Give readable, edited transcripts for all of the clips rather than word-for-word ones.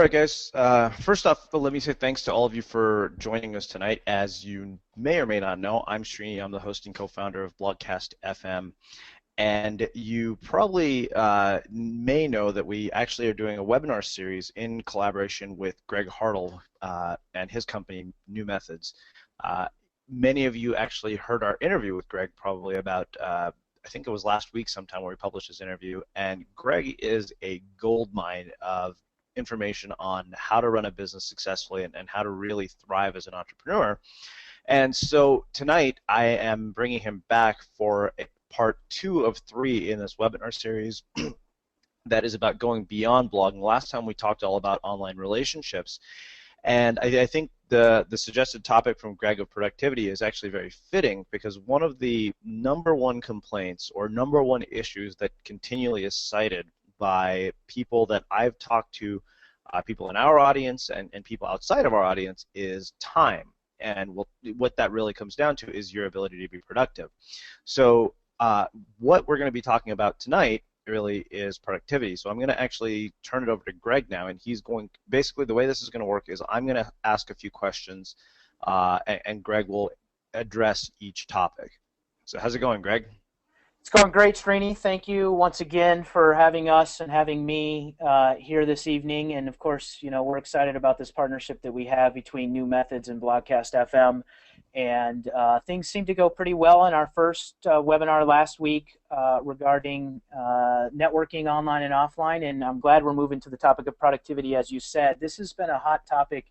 right, guys. First off, let me say thanks to all of you for joining us tonight. As you may or may not know, I'm Srini. I'm the host and co-founder of Blogcast FM. And you probably may know that we actually are doing a webinar series in collaboration with Greg Hartle and his company, New Methods. Many of you actually heard our interview with Greg probably about, I think it was last week sometime where we published his interview. And Greg is a gold mine of information on how to run a business successfully and how to really thrive as an entrepreneur. And so tonight I am bringing him back for part 2 of 3 in this webinar series that is about going beyond blogging. Last time we talked all about online relationships, and I think the suggested topic from Greg of productivity is actually very fitting, because one of the #1 complaints or #1 issues that continually is cited by people that I've talked to, people in our audience and people outside of our audience, is time. And what that really comes down to is your ability to be productive. So what we're going to be talking about tonight really is productivity. So I'm going to actually turn it over to Greg now, and he's going, basically the way this is going to work is I'm going to ask a few questions, and Greg will address each topic. So how's it going, Greg? It's going great, Srini. Thank you once again for having us and having me here this evening. And of course, you know, we're excited about this partnership that we have between New Methods and Blogcast FM. And things seem to go pretty well in our first webinar last week regarding networking online and offline. And I'm glad we're moving to the topic of productivity, as you said. This has been a hot topic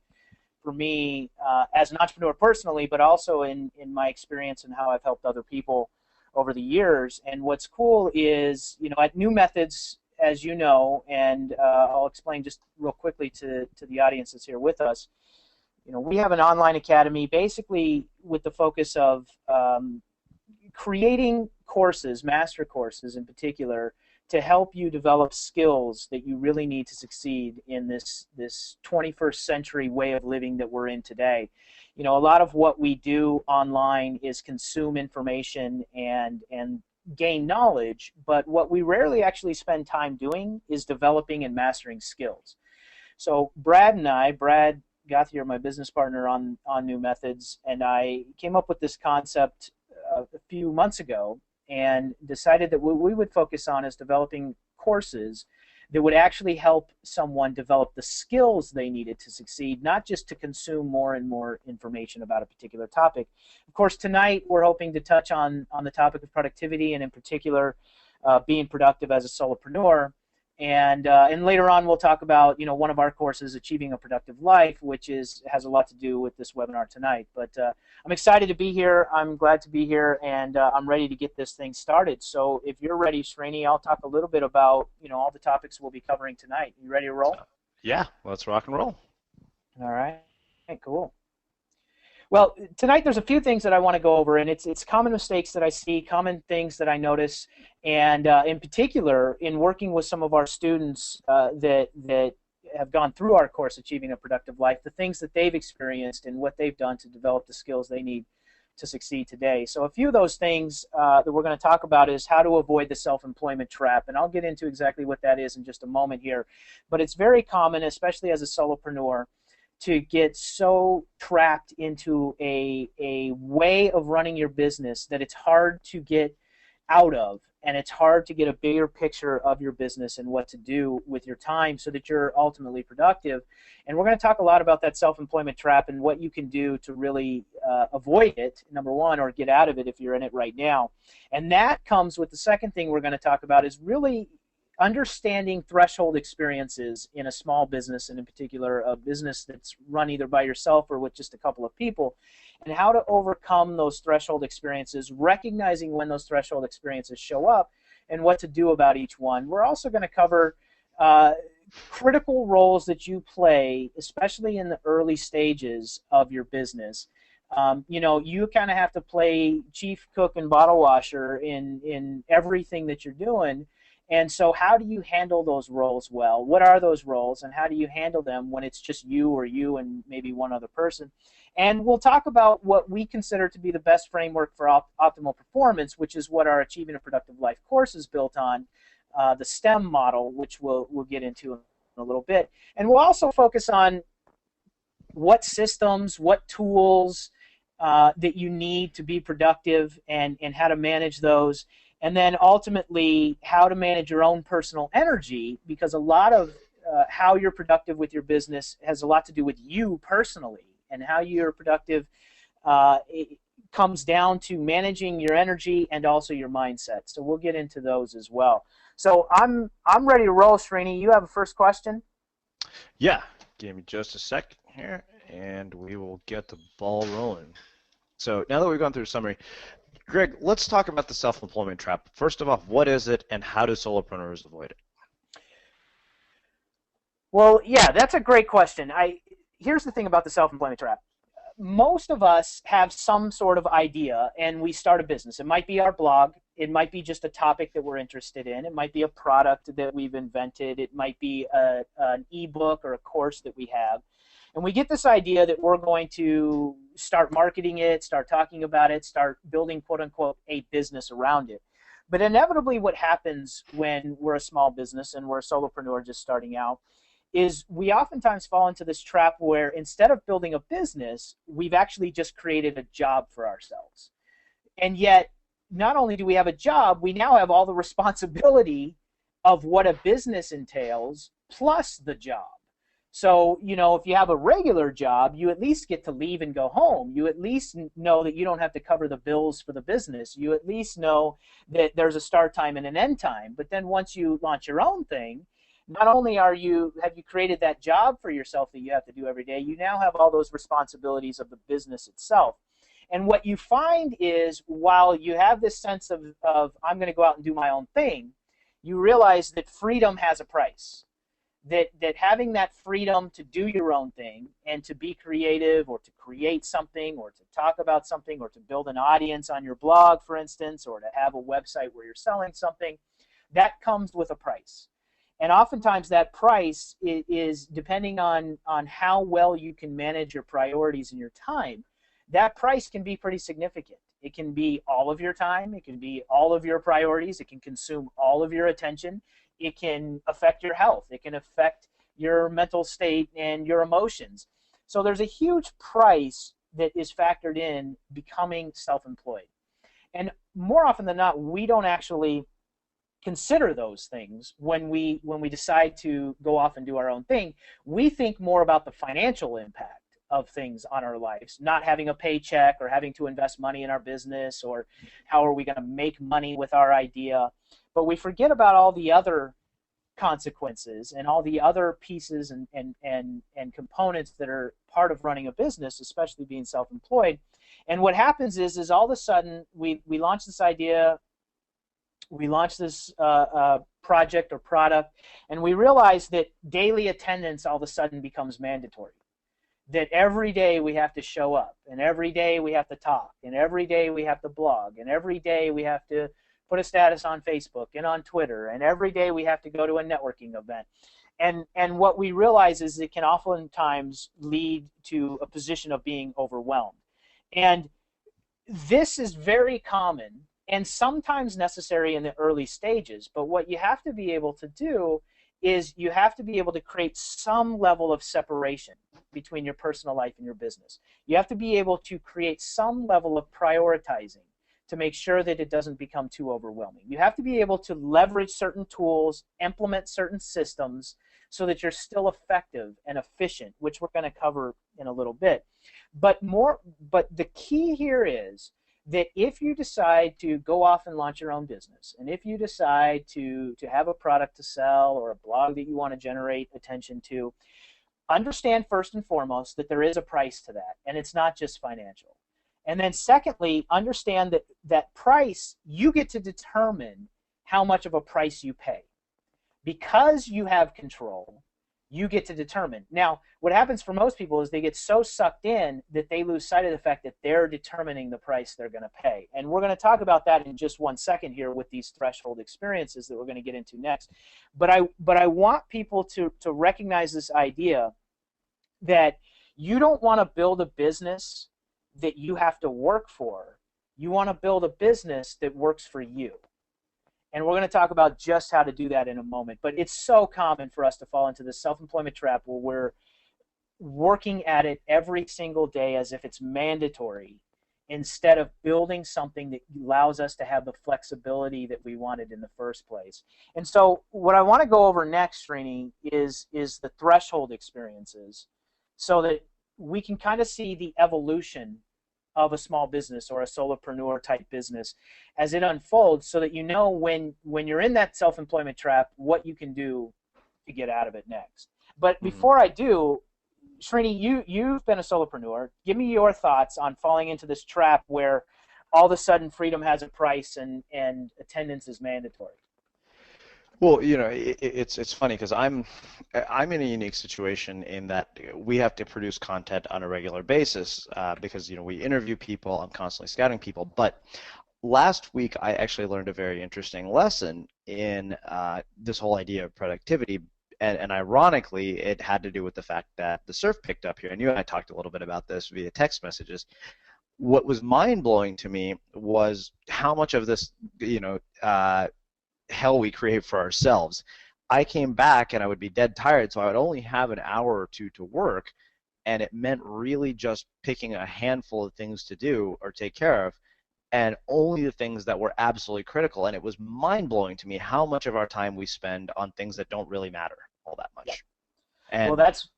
for me as an entrepreneur personally, but also in my experience and how I've helped other people over the years. And what's cool is, you know, at New Methods, as you know, and I'll explain just real quickly to the audience that's here with us, you know, we have an online academy basically with the focus of creating courses, master courses in particular, to help you develop skills that you really need to succeed in this 21st century way of living that we're in today. You know, a lot of what we do online is consume information and gain knowledge, but what we rarely actually spend time doing is developing and mastering skills. So Brad Gauthier, my business partner on New Methods, and I came up with this concept a few months ago and decided that what we would focus on is developing courses that would actually help someone develop the skills they needed to succeed, not just to consume more and more information about a particular topic. Of course, tonight we're hoping to touch on the topic of productivity, and in particular being productive as a solopreneur. And later on we'll talk about, you know, one of our courses, Achieving a Productive Life, which has a lot to do with this webinar tonight. But I'm excited to be here. I'm glad to be here, and I'm ready to get this thing started. So if you're ready, Srini, I'll talk a little bit about, you know, all the topics we'll be covering tonight. You ready to roll? Yeah, let's rock and roll. All right. Okay, cool. Well, tonight there's a few things that I want to go over, and it's common mistakes that I see, common things that I notice, and in particular, in working with some of our students that have gone through our course, Achieving a Productive Life, the things that they've experienced and what they've done to develop the skills they need to succeed today. So a few of those things that we're going to talk about is how to avoid the self-employment trap, and I'll get into exactly what that is in just a moment here. But it's very common, especially as a solopreneur, to get so trapped into a way of running your business that it's hard to get out of, and it's hard to get a bigger picture of your business and what to do with your time so that you're ultimately productive. And we're going to talk a lot about that self-employment trap and what you can do to really avoid it, #1, or get out of it if you're in it right now. And that comes with the second thing we're going to talk about, is really understanding threshold experiences in a small business, and in particular a business that's run either by yourself or with just a couple of people, and how to overcome those threshold experiences, recognizing when those threshold experiences show up and what to do about each one. We're also going to cover critical roles that you play, especially in the early stages of your business. You know, you kind of have to play chief cook and bottle washer in everything that you're doing. And so how do you handle those roles well? What are those roles, and how do you handle them when it's just you or you and maybe one other person? And we'll talk about what we consider to be the best framework for optimal performance, which is what our Achieving a Productive Life course is built on, the STEM model, which we'll get into a little bit. And we'll also focus on what systems, what tools that you need to be productive, and how to manage those. And then ultimately, how to manage your own personal energy, because a lot of how you're productive with your business has a lot to do with you personally, and how you're productive it comes down to managing your energy and also your mindset. So we'll get into those as well. So I'm ready to roll, Srini. You have a first question? Yeah, give me just a second here, and we will get the ball rolling. So now that we've gone through the summary, Greg, let's talk about the self-employment trap. First of all, what is it, and how do solopreneurs avoid it? Well, yeah, that's a great question. Here's the thing about the self-employment trap. Most of us have some sort of idea and we start a business. It might be our blog. It might be just a topic that we're interested in. It might be a product that we've invented. It might be an ebook or a course that we have. And we get this idea that we're going to start marketing it, start talking about it, start building, quote unquote, a business around it. But inevitably what happens when we're a small business and we're a solopreneur just starting out is we oftentimes fall into this trap where instead of building a business, we've actually just created a job for ourselves. And yet, not only do we have a job, we now have all the responsibility of what a business entails plus the job. So, if you have a regular job, you at least get to leave and go home. You at least know that you don't have to cover the bills for the business. You at least know that there's a start time and an end time. But then once you launch your own thing, not only have you created that job for yourself that you have to do every day, you now have all those responsibilities of the business itself. And what you find is, while you have this sense of I'm going to go out and do my own thing, you realize that freedom has a price. That having that freedom to do your own thing and to be creative or to create something or to talk about something or to build an audience on your blog, for instance, or to have a website where you're selling something, that comes with a price. And oftentimes that price is depending on how well you can manage your priorities and your time. That price can be pretty significant. It can be all of your time. It can be all of your priorities. It can consume all of your attention. It can affect your health. It can affect your mental state and your emotions. So there's a huge price that is factored in becoming self-employed. And more often than not, we don't actually consider those things when we decide to go off and do our own thing. We think more about the financial impact of things on our lives, not having a paycheck or having to invest money in our business, or how are we going to make money with our idea. But we forget about all the other consequences and all the other pieces and components that are part of running a business, especially being self-employed. And what happens is all of a sudden we launch this idea, we launch this project or product, and we realize that daily attendance all of a sudden becomes mandatory. That every day we have to show up, and every day we have to talk, and every day we have to blog, and every day we have to put a status on Facebook and on Twitter, and every day we have to go to a networking event. And what we realize is it can oftentimes lead to a position of being overwhelmed. And this is very common and sometimes necessary in the early stages, but what you have to be able to do is you have to be able to create some level of separation between your personal life and your business. You have to be able to create some level of prioritizing to make sure that it doesn't become too overwhelming. You have to be able to leverage certain tools, implement certain systems so that you're still effective and efficient, which we're going to cover in a little bit. But the key here is that if you decide to go off and launch your own business, and if you decide to have a product to sell or a blog that you want to generate attention to, understand first and foremost that there is a price to that, and it's not just financial. And then secondly, understand that that price, you get to determine how much of a price you pay. Because you have control, you get to determine. Now, what happens for most people is they get so sucked in that they lose sight of the fact that they're determining the price they're going to pay. And we're going to talk about that in just 1 second here with these threshold experiences that we're going to get into next. But I want people to recognize this idea that you don't want to build a business that you have to work for. You want to build a business that works for you. And we're going to talk about just how to do that in a moment. But it's so common for us to fall into this self-employment trap where we're working at it every single day as if it's mandatory instead of building something that allows us to have the flexibility that we wanted in the first place. And so what I want to go over next, Srini, is the threshold experiences so that we can kind of see the evolution of a small business or a solopreneur type business as it unfolds so that you know when you're in that self-employment trap what you can do to get out of it next. But Hmm. before I do, Srini, you've been a solopreneur. Give me your thoughts on falling into this trap where all of a sudden freedom has a price and attendance is mandatory. Well, it's funny because I'm in a unique situation in that we have to produce content on a regular basis because we interview people. I'm constantly scouting people. But last week I actually learned a very interesting lesson in this whole idea of productivity. And ironically, it had to do with the fact that the surf picked up here. And you and I talked a little bit about this via text messages. What was mind blowing to me was how much of this, hell we create for ourselves. I came back and I would be dead tired, so I would only have an hour or two to work, and it meant really just picking a handful of things to do or take care of, and only the things that were absolutely critical. And it was mind blowing to me how much of our time we spend on things that don't really matter all that Yeah. much. Well, And that's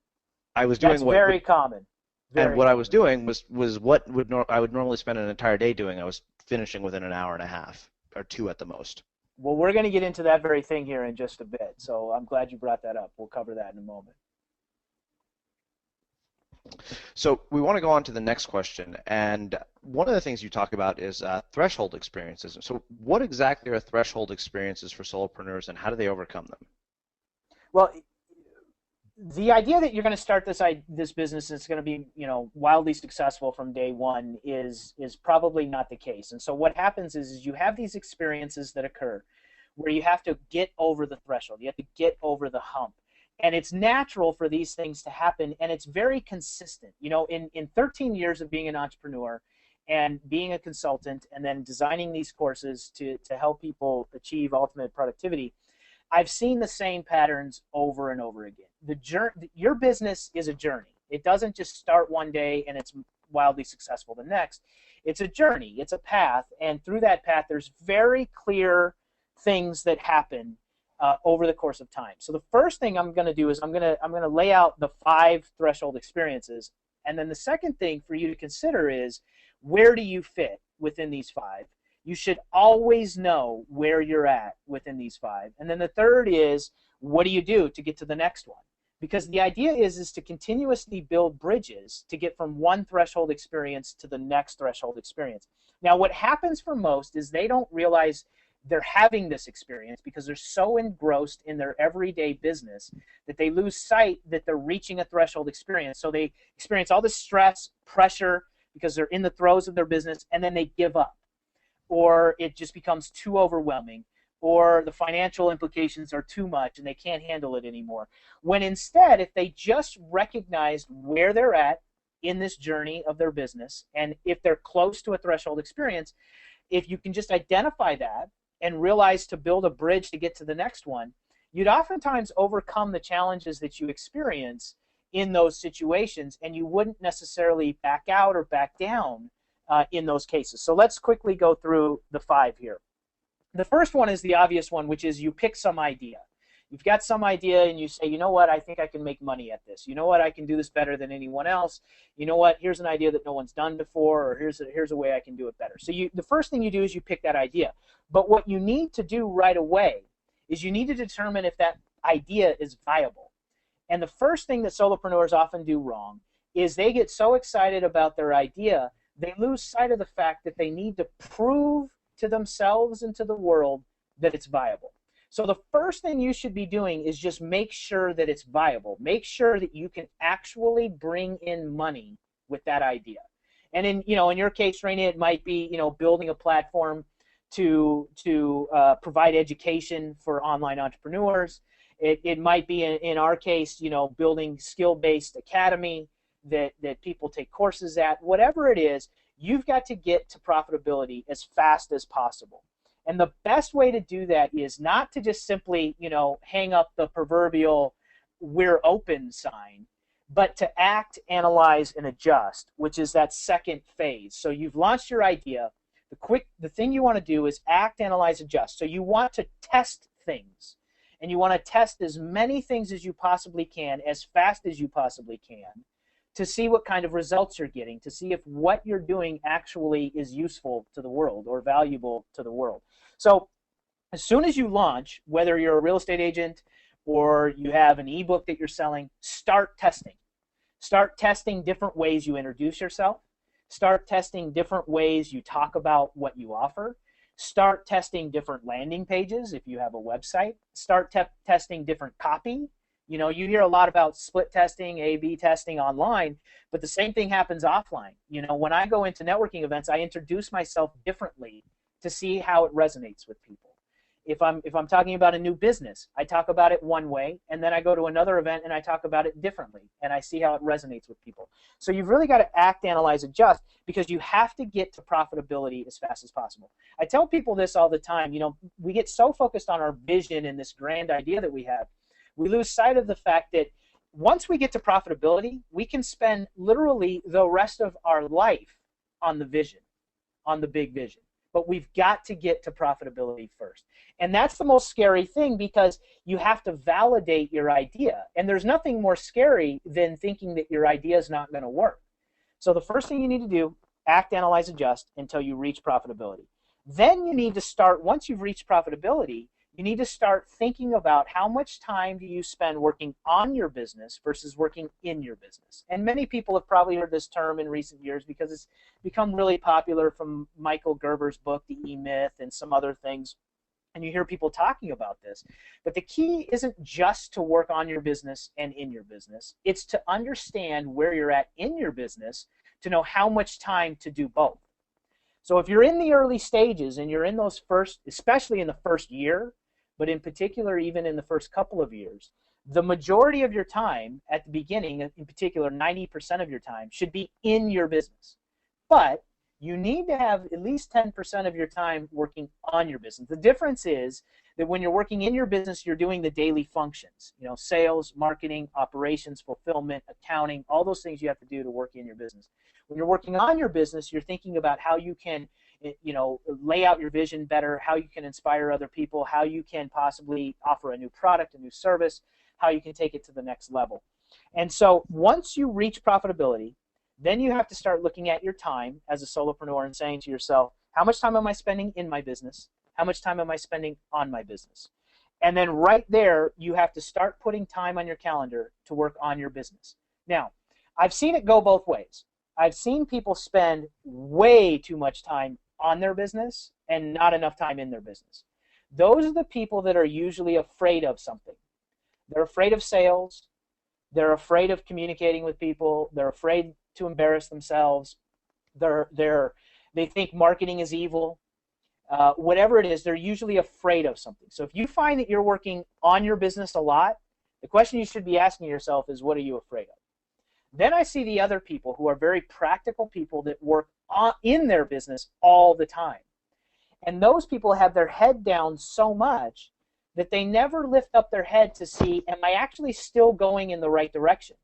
I was doing that's very common. and Very what I was common. doing was what I would normally spend an entire day doing. I was finishing within an hour and a half or two at the most. Well, we're going to get into that very thing here in just a bit. So I'm glad you brought that up. We'll cover that in a moment. So we want to go on to the next question, and one of the things you talk about is threshold experiences. So what exactly are threshold experiences for solopreneurs, and how do they overcome them? Well, the idea that you're going to start this business and it's going to be wildly successful from day one is probably not the case. And so what happens is you have these experiences that occur where you have to get over the threshold. You have to get over the hump. And it's natural for these things to happen, and it's very consistent. In 13 years of being an entrepreneur and being a consultant and then designing these courses to help people achieve ultimate productivity, I've seen the same patterns over and over again. Your business is a journey. It doesn't just start one day and it's wildly successful the next. It's a journey. It's a path, and through that path, there's very clear things that happen over the course of time. So the first thing I'm going to do is I'm going to lay out the 5 threshold experiences, and then the second thing for you to consider is where do you fit within these 5? You should always know where you're at within these 5. And then the third is, what do you do to get to the next one? Because the idea is to continuously build bridges to get from one threshold experience to the next threshold experience. Now, what happens for most is they don't realize they're having this experience because they're so engrossed in their everyday business that they lose sight that they're reaching a threshold experience. So they experience all this stress, pressure, because they're in the throes of their business, and then they give up, or it just becomes too overwhelming, or the financial implications are too much and they can't handle it anymore. When instead, if they just recognized where they're at in this journey of their business, and if they're close to a threshold experience, if you can just identify that and realize to build a bridge to get to the next one, you'd oftentimes overcome the challenges that you experience in those situations, and you wouldn't necessarily back out or back down in those cases. So let's quickly go through the 5 here. The first one is the obvious one, which is you pick some idea. You've got some idea and you say, you know what, I think I can make money at this. You know what, I can do this better than anyone else. You know what, here's an idea that no one's done before, or here's a way I can do it better. So the first thing you do is you pick that idea. But what you need to do right away is you need to determine if that idea is viable. And the first thing that solopreneurs often do wrong is they get so excited about their idea, they lose sight of the fact that they need to prove to themselves and to the world that it's viable. So the first thing you should be doing is just make sure that it's viable. Make sure that you can actually bring in money with that idea. And in your case, Raina, it might be building a platform to provide education for online entrepreneurs. It might be in our case, building skill-based academy that people take courses at. Whatever it is, you've got to get to profitability as fast as possible. And the best way to do that is not to just simply, hang up the proverbial "we're open" sign, but to act, analyze, and adjust, which is that second phase. So you've launched your idea. The thing you want to do is act, analyze, adjust. So you want to test things, and you want to test as many things as you possibly can, as fast as you possibly can, to see what kind of results you're getting, to see if what you're doing actually is useful to the world or valuable to the world. So as soon as you launch, whether you're a real estate agent or you have an ebook that you're selling, start testing. Start testing different ways you introduce yourself. Start testing different ways you talk about what you offer. Start testing different landing pages if you have a website. Start testing different copy. You hear a lot about split testing, A/B testing online, but the same thing happens offline. When I go into networking events, I introduce myself differently to see how it resonates with people. If I'm talking about a new business, I talk about it one way, and then I go to another event and I talk about it differently, and I see how it resonates with people. So you've really got to act, analyze, adjust, because you have to get to profitability as fast as possible. I tell people this all the time. We get so focused on our vision and this grand idea that we have, we lose sight of the fact that once we get to profitability, we can spend literally the rest of our life on the vision, on the big vision. But we've got to get to profitability first. And that's the most scary thing, because you have to validate your idea. And there's nothing more scary than thinking that your idea is not going to work. So the first thing you need to do, act, analyze, adjust until you reach profitability. Then you need to start, once you've reached profitability, you need to start thinking about how much time do you spend working on your business versus working in your business. And many people have probably heard this term in recent years because it's become really popular from Michael Gerber's book, The E-Myth, and some other things. And you hear people talking about this. But the key isn't just to work on your business and in your business. It's to understand where you're at in your business to know how much time to do both. So if you're in the early stages and you're in those first, especially in the first year, but in particular, even in the first couple of years, the majority of your time at the beginning, in particular 90% of your time, should be in your business. But you need to have at least 10% of your time working on your business. The difference is that when you're working in your business, you're doing the daily functions, sales, marketing, operations, fulfillment, accounting, all those things you have to do to work in your business. When you're working on your business, you're thinking about how you can lay out your vision better, how you can inspire other people, how you can possibly offer a new product, a new service, how you can take it to the next level. And so once you reach profitability, then you have to start looking at your time as a solopreneur and saying to yourself, how much time am I spending in my business? How much time am I spending on my business? And then right there, you have to start putting time on your calendar to work on your business. Now, I've seen it go both ways. I've seen people spend way too much time on their business and not enough time in their business. Those are the people that are usually afraid of something. They're afraid of sales. They're afraid of communicating with people. They're afraid to embarrass themselves. They think marketing is evil. Whatever it is, they're usually afraid of something. So if you find that you're working on your business a lot, the question you should be asking yourself is, what are you afraid of? Then I see the other people who are very practical people that work in their business all the time. And those people have their head down so much that they never lift up their head to see, am I actually still going in the right direction?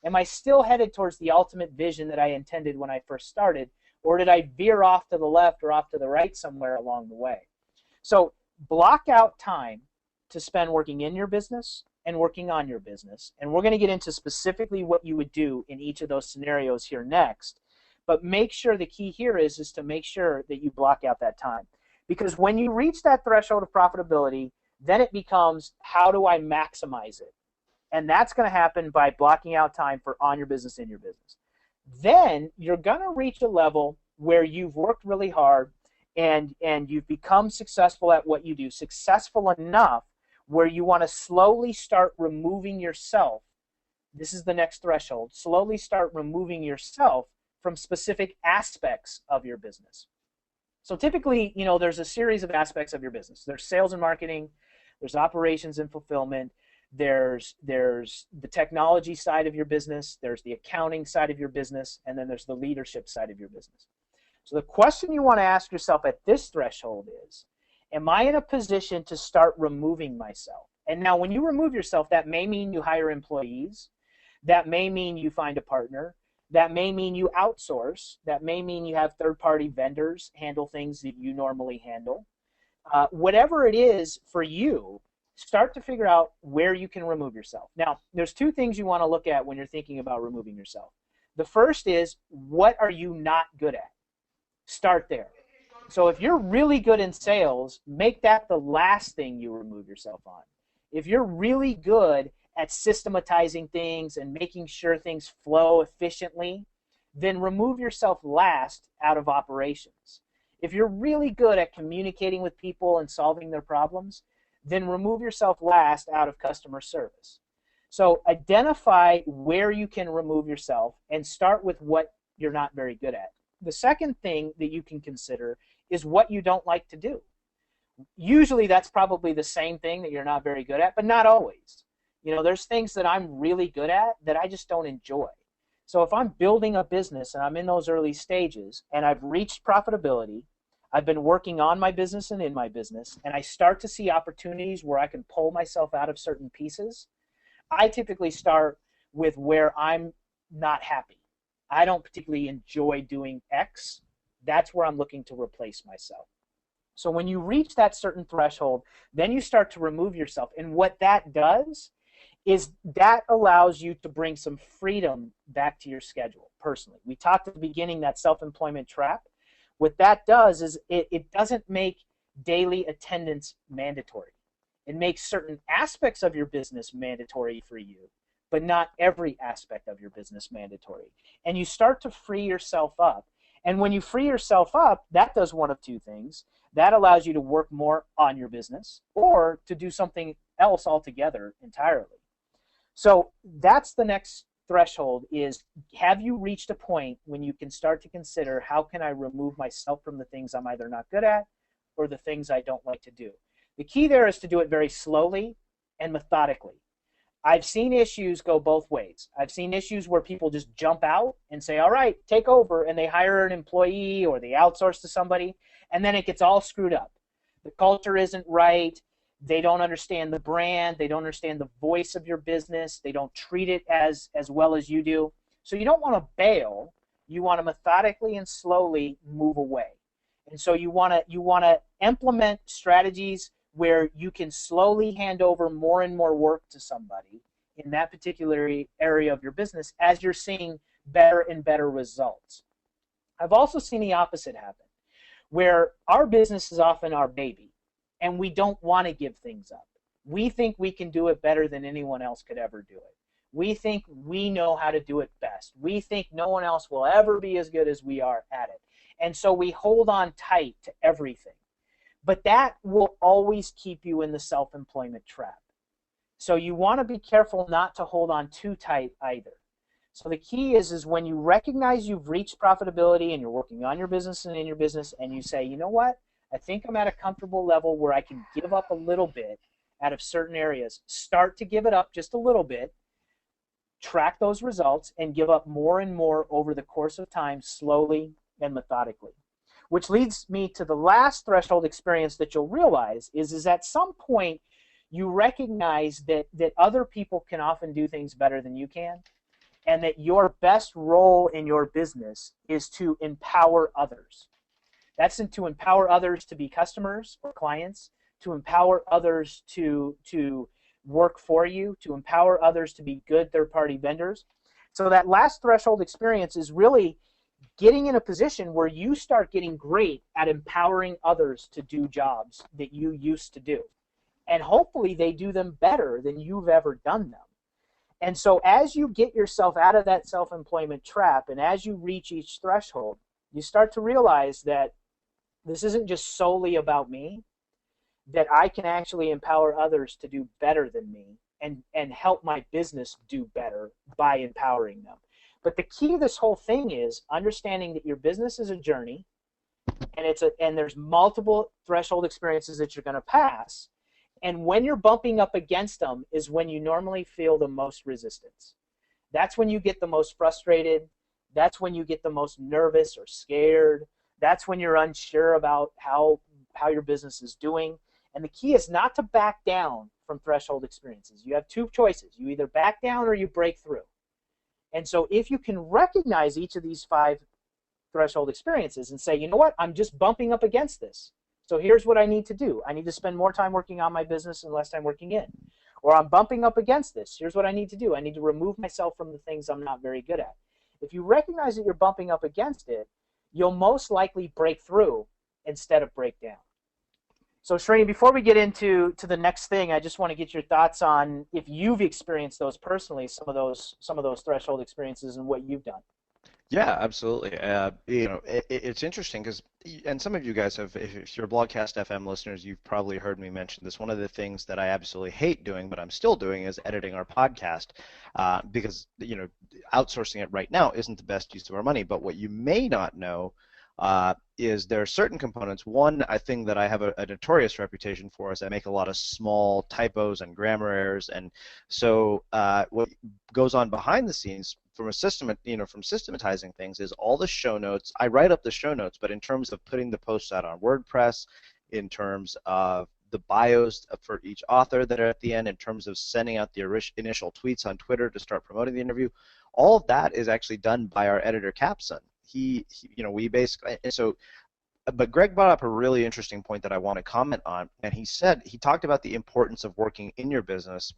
Am I still headed towards the ultimate vision that I intended when I first started? Or did I veer off to the left or off to the right somewhere along the way? So block out time to spend working in your business and working on your business. And we're going to get into specifically what you would do in each of those scenarios here next. But make sure the key here is to make sure that you block out that time. Because when you reach that threshold of profitability, then it becomes, how do I maximize it? And that's going to happen by blocking out time for on your business, in your business. Then you're going to reach a level where you've worked really hard and you've become successful at what you do, successful enough where you want to slowly start removing yourself. This is the next threshold. Slowly start removing yourself from specific aspects of your business. So typically, there's a series of aspects of your business. There's sales and marketing, there's operations and fulfillment, there's the technology side of your business, there's the accounting side of your business, and then there's the leadership side of your business. So the question you want to ask yourself at this threshold Am I in a position to start removing myself? And now when you remove yourself, that may mean you hire employees. That may mean you find a partner. That may mean you outsource. That may mean you have third-party vendors handle things that you normally handle. Whatever it is for you, start to figure out where you can remove yourself. Now, there's two things you want to look at when you're thinking about removing yourself. The first is, what are you not good at? Start there. So if you're really good in sales, make that the last thing you remove yourself on. If you're really good at systematizing things and making sure things flow efficiently, then remove yourself last out of operations. If you're really good at communicating with people and solving their problems, then remove yourself last out of customer service. So identify where you can remove yourself and start with what you're not very good at. The second thing that you can consider is what you don't like to do. Usually that's probably the same thing that you're not very good at, but not always. You know, there's things that I'm really good at that I just don't enjoy. So if I'm building a business and I'm in those early stages and I've reached profitability, I've been working on my business and in my business, and I start to see opportunities where I can pull myself out of certain pieces, I typically start with where I'm not happy. I don't particularly enjoy doing X. That's where I'm looking to replace myself. So when you reach that certain threshold, then you start to remove yourself. And what that does is that allows you to bring some freedom back to your schedule personally. We talked at the beginning that self-employment trap. What that does is it doesn't make daily attendance mandatory. It makes certain aspects of your business mandatory for you, but not every aspect of your business mandatory. And you start to free yourself up. And when you free yourself up, that does one of two things. That allows you to work more on your business or to do something else altogether entirely. So that's the next threshold is, have you reached a point when you can start to consider, how can I remove myself from the things I'm either not good at or the things I don't like to do? The key there is to do it very slowly and methodically. I've seen issues go both ways. I've seen issues where people just jump out and say, all right, take over, and they hire an employee or they outsource to somebody, and then it gets all screwed up. The culture isn't right. They don't understand the brand. They don't understand the voice of your business. They don't treat it as well as you do. So you don't want to bail. You want to methodically and slowly move away. And so you want to implement strategies where you can slowly hand over more and more work to somebody in that particular area of your business as you're seeing better and better results. I've also seen the opposite happen, where our business is often our baby, and we don't want to give things up. We think we can do it better than anyone else could ever do it. We think we know how to do it best. We think no one else will ever be as good as we are at it. And so we hold on tight to everything. But that will always keep you in the self-employment trap. So you want to be careful not to hold on too tight either. So the key is when you recognize you've reached profitability and you're working on your business and in your business, and you say, you know what, I think I'm at a comfortable level where I can give up a little bit out of certain areas. Start to give it up just a little bit, track those results, and give up more and more over the course of time, slowly and methodically. Which leads me to the last threshold experience that you'll realize is at some point you recognize that other people can often do things better than you can, and that your best role in your business is to empower others. That's to empower others to be customers or clients, to empower others to work for you, to empower others to be good third-party vendors. So that last threshold experience is really getting in a position where you start getting great at empowering others to do jobs that you used to do. And hopefully they do them better than you've ever done them. And so as you get yourself out of that self-employment trap and as you reach each threshold, you start to realize that this isn't just solely about me, that I can actually empower others to do better than me and help my business do better by empowering them. But the key to this whole thing is understanding that your business is a journey, and there's multiple threshold experiences that you're going to pass. And when you're bumping up against them is when you normally feel the most resistance. That's when you get the most frustrated. That's when you get the most nervous or scared. That's when you're unsure about how how your business is doing. And the key is not to back down from threshold experiences. You have two choices. You either back down or you break through. And so if you can recognize each of these 5 threshold experiences and say, you know what, I'm just bumping up against this. So here's what I need to do. I need to spend more time working on my business and less time working in. Or I'm bumping up against this. Here's what I need to do. I need to remove myself from the things I'm not very good at. If you recognize that you're bumping up against it, you'll most likely break through instead of break down. So Srini, before we get into the next thing, I just want to get your thoughts on if you've experienced those personally, some of those threshold experiences and what you've done. Yeah, absolutely. It's interesting because, and some of you guys have, if you're Blogcast FM listeners, you've probably heard me mention this. One of the things that I absolutely hate doing, but I'm still doing, is editing our podcast, because, outsourcing it right now isn't the best use of our money. But what you may not know is there are certain components. One, I think that I have a notorious reputation for is I make a lot of small typos and grammar errors, and so what goes on behind the scenes from from systematizing things is all the show notes. I write up the show notes, but in terms of putting the posts out on WordPress, in terms of the bios for each author that are at the end, in terms of sending out the initial tweets on Twitter to start promoting the interview, all of that is actually done by our editor Capson. We basically, but Greg brought up a really interesting point that I want to comment on, and he talked about the importance of working in your business.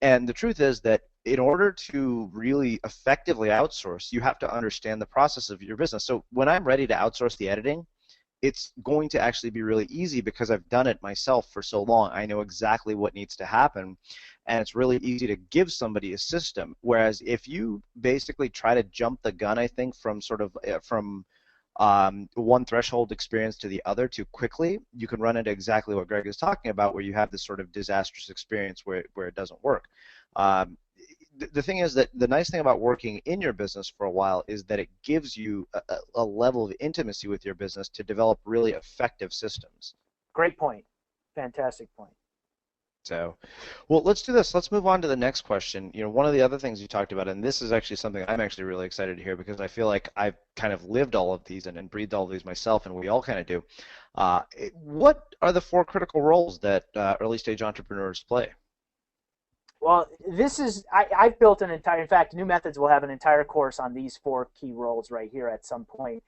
And the truth is that in order to really effectively outsource, you have to understand the process of your business. So when I'm ready to outsource the editing, it's going to actually be really easy because I've done it myself for so long. I know exactly what needs to happen, and it's really easy to give somebody a system. Whereas if you basically try to jump the gun, I think, from one threshold experience to the other too quickly, you can run into exactly what Greg is talking about, where you have this sort of disastrous experience where it doesn't work. The thing is that the nice thing about working in your business for a while is that it gives you a level of intimacy with your business to develop really effective systems. Great point. Fantastic point. So, well, let's do this. Let's move on to the next question. One of the other things you talked about, and this is actually something I'm actually really excited to hear because I feel like I've kind of lived all of these and breathed all of these myself, and we all kind of do. What are the 4 critical roles that early stage entrepreneurs play? Well, I've built in fact, New Methods will have an entire course on these 4 key roles right here at some point.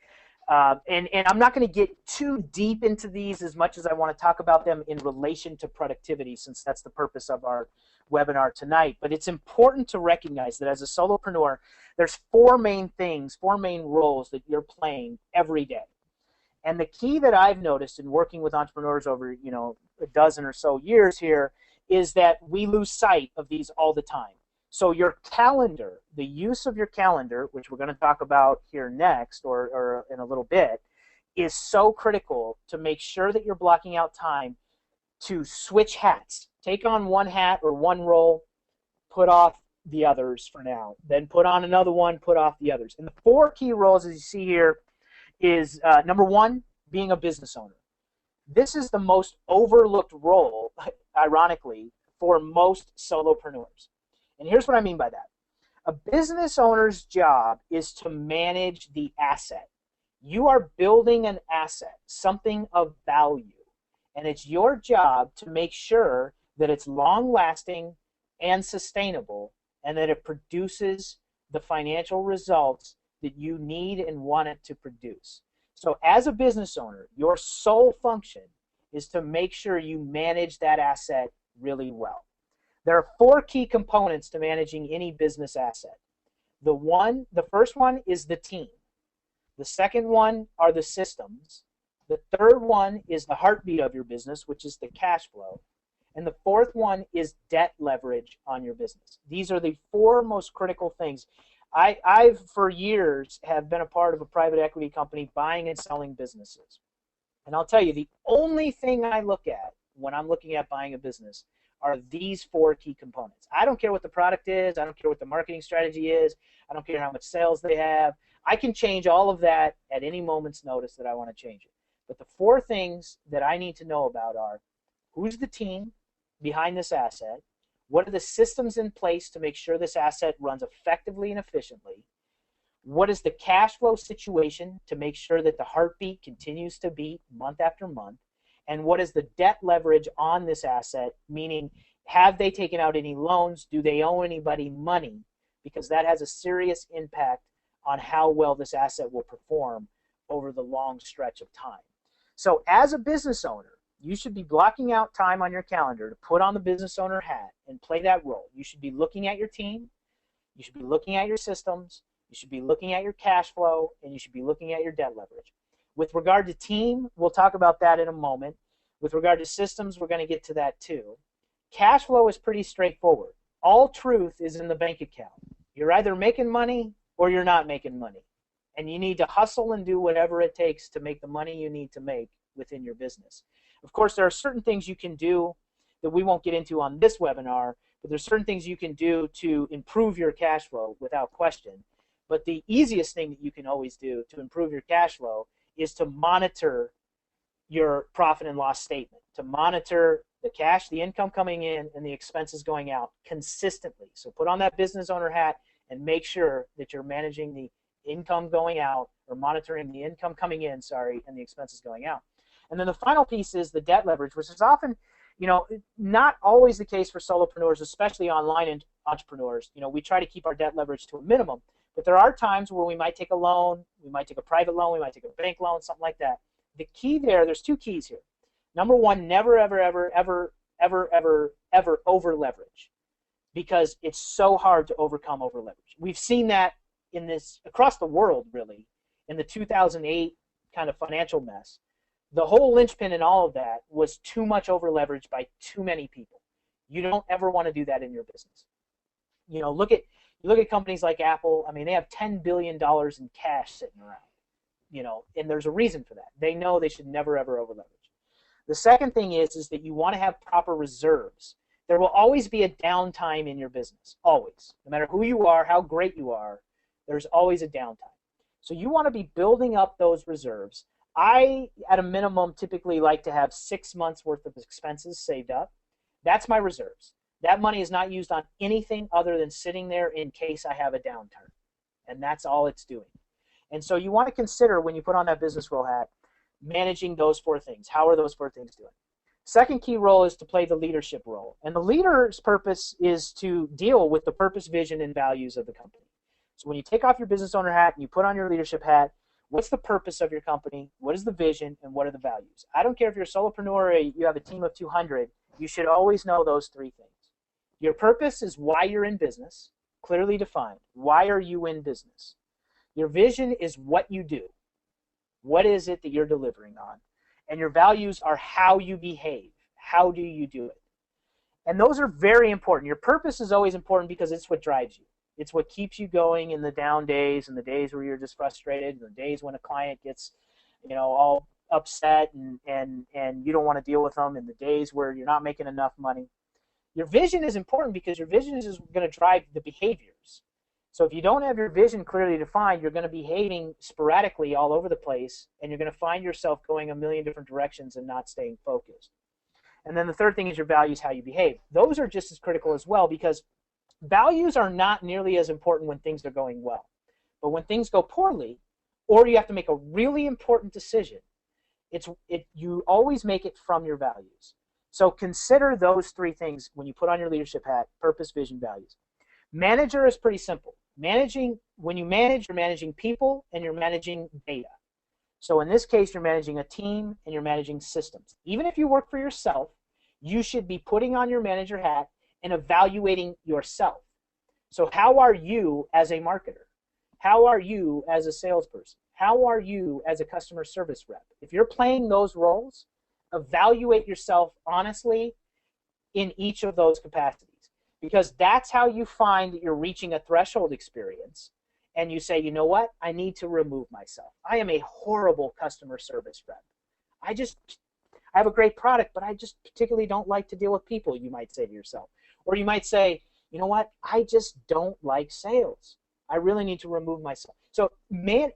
And I'm not going to get too deep into these as much as I want to talk about them in relation to productivity, since that's the purpose of our webinar tonight. But it's important to recognize that as a solopreneur, there's 4 main roles that you're playing every day. And the key that I've noticed in working with entrepreneurs over, a dozen or so years here is that we lose sight of these all the time. So your calendar, the use of your calendar, which we're going to talk about here next or in a little bit, is so critical to make sure that you're blocking out time to switch hats. Take on one hat or one role, put off the others for now. Then put on another one, put off the others. And the 4 key roles, as you see here, is number 1, being a business owner. This is the most overlooked role, ironically, for most solopreneurs. And here's what I mean by that. A business owner's job is to manage the asset. You are building an asset, something of value. And it's your job to make sure that it's long-lasting and sustainable and that it produces the financial results that you need and want it to produce. So as a business owner, your sole function is to make sure you manage that asset really well. There are 4 key components to managing any business asset. The first one is the team. The second one are the systems. The third one is the heartbeat of your business, which is the cash flow. And the fourth one is debt leverage on your business. These are the 4 most critical things. I've for years have been a part of a private equity company buying and selling businesses. And I'll tell you, the only thing I look at when I'm looking at buying a business are these 4 key components. I don't care what the product is. I don't care what the marketing strategy is. I don't care how much sales they have. I can change all of that at any moment's notice that I want to change it. But the 4 things that I need to know about are: who's the team behind this asset? What are the systems in place to make sure this asset runs effectively and efficiently? What is the cash flow situation to make sure that the heartbeat continues to beat month after month? and what is the debt leverage on this asset, meaning have they taken out any loans? Do they owe anybody money? Because that has a serious impact on how well this asset will perform over the long stretch of time. So as a business owner, you should be blocking out time on your calendar to put on the business owner hat and play that role. You should be looking at your team. You should be looking at your systems. You should be looking at your cash flow, and you should be looking at your debt leverage. With regard to team, we'll talk about that in a moment. With regard to systems, we're going to get to that too. Cash flow is pretty straightforward. All truth is in the bank account. You're either making money or you're not making money. And you need to hustle and do whatever it takes to make the money you need to make within your business. Of course, there are certain things you can do that we won't get into on this webinar, but there's certain things you can do to improve your cash flow without question. But the easiest thing that you can always do to improve your cash flow is to monitor your profit and loss statement, to monitor the cash, the income coming in, and the expenses going out consistently. So put on that business owner hat and make sure that you're managing the income going out, or monitoring the income coming in, and the expenses going out. And then the final piece is the debt leverage, which is often, not always the case for solopreneurs, especially online entrepreneurs. We try to keep our debt leverage to a minimum, but there are times where we might take a loan, we might take a private loan, we might take a bank loan, something like that. The key there's two keys here. Number one, never, ever, ever, ever, ever, ever, ever over leverage, because it's so hard to overcome over leverage. We've seen that across the world, really, in the 2008 kind of financial mess. The whole linchpin in all of that was too much over leverage by too many people. You don't ever want to do that in your business. Look at companies like Apple. I mean, they have $10 billion in cash sitting around, and there's a reason for that. They know they should never, ever over leverage. The second thing is that you want to have proper reserves. There will always be a downtime in your business, always. No matter who you are, how great you are, there's always a downtime. So you want to be building up those reserves. I, at a minimum, typically like to have 6 months worth of expenses saved up. That's my reserves. That money is not used on anything other than sitting there in case I have a downturn. And that's all it's doing. And so you want to consider, when you put on that business role hat, managing those 4 things. How are those 4 things doing? Second key role is to play the leadership role. And the leader's purpose is to deal with the purpose, vision, and values of the company. So when you take off your business owner hat and you put on your leadership hat, what's the purpose of your company? What is the vision? And what are the values? I don't care if you're a solopreneur or you have a team of 200. You should always know those 3 things. Your purpose is why you're in business, clearly defined. Why are you in business? Your vision is what you do. What is it that you're delivering on? And your values are how you behave. How do you do it? And those are very important. Your purpose is always important because it's what drives you. It's what keeps you going in the down days and the days where you're just frustrated, and the days when a client gets, all upset and you don't want to deal with them, and the days where you're not making enough money. Your vision is important because your vision is going to drive the behaviors. So if you don't have your vision clearly defined, you're going to be behaving sporadically all over the place, and you're going to find yourself going a million different directions and not staying focused. And then the third thing is your values, how you behave. Those are just as critical as well, because values are not nearly as important when things are going well. But when things go poorly, or you have to make a really important decision, you always make it from your values. So consider those 3 things when you put on your leadership hat: purpose, vision, values. Manager is pretty simple. When you manage, you're managing people and you're managing data. So in this case, you're managing a team and you're managing systems. Even if you work for yourself, you should be putting on your manager hat and evaluating yourself. So how are you as a marketer? How are you as a salesperson? How are you as a customer service rep? If you're playing those roles, evaluate yourself honestly in each of those capacities, because that's how you find that you're reaching a threshold experience and you say, you know what, I need to remove myself. I am a horrible customer service rep. I have a great product, but I just particularly don't like to deal with people, you might say to yourself. Or you might say, you know what, I just don't like sales. I really need to remove myself. So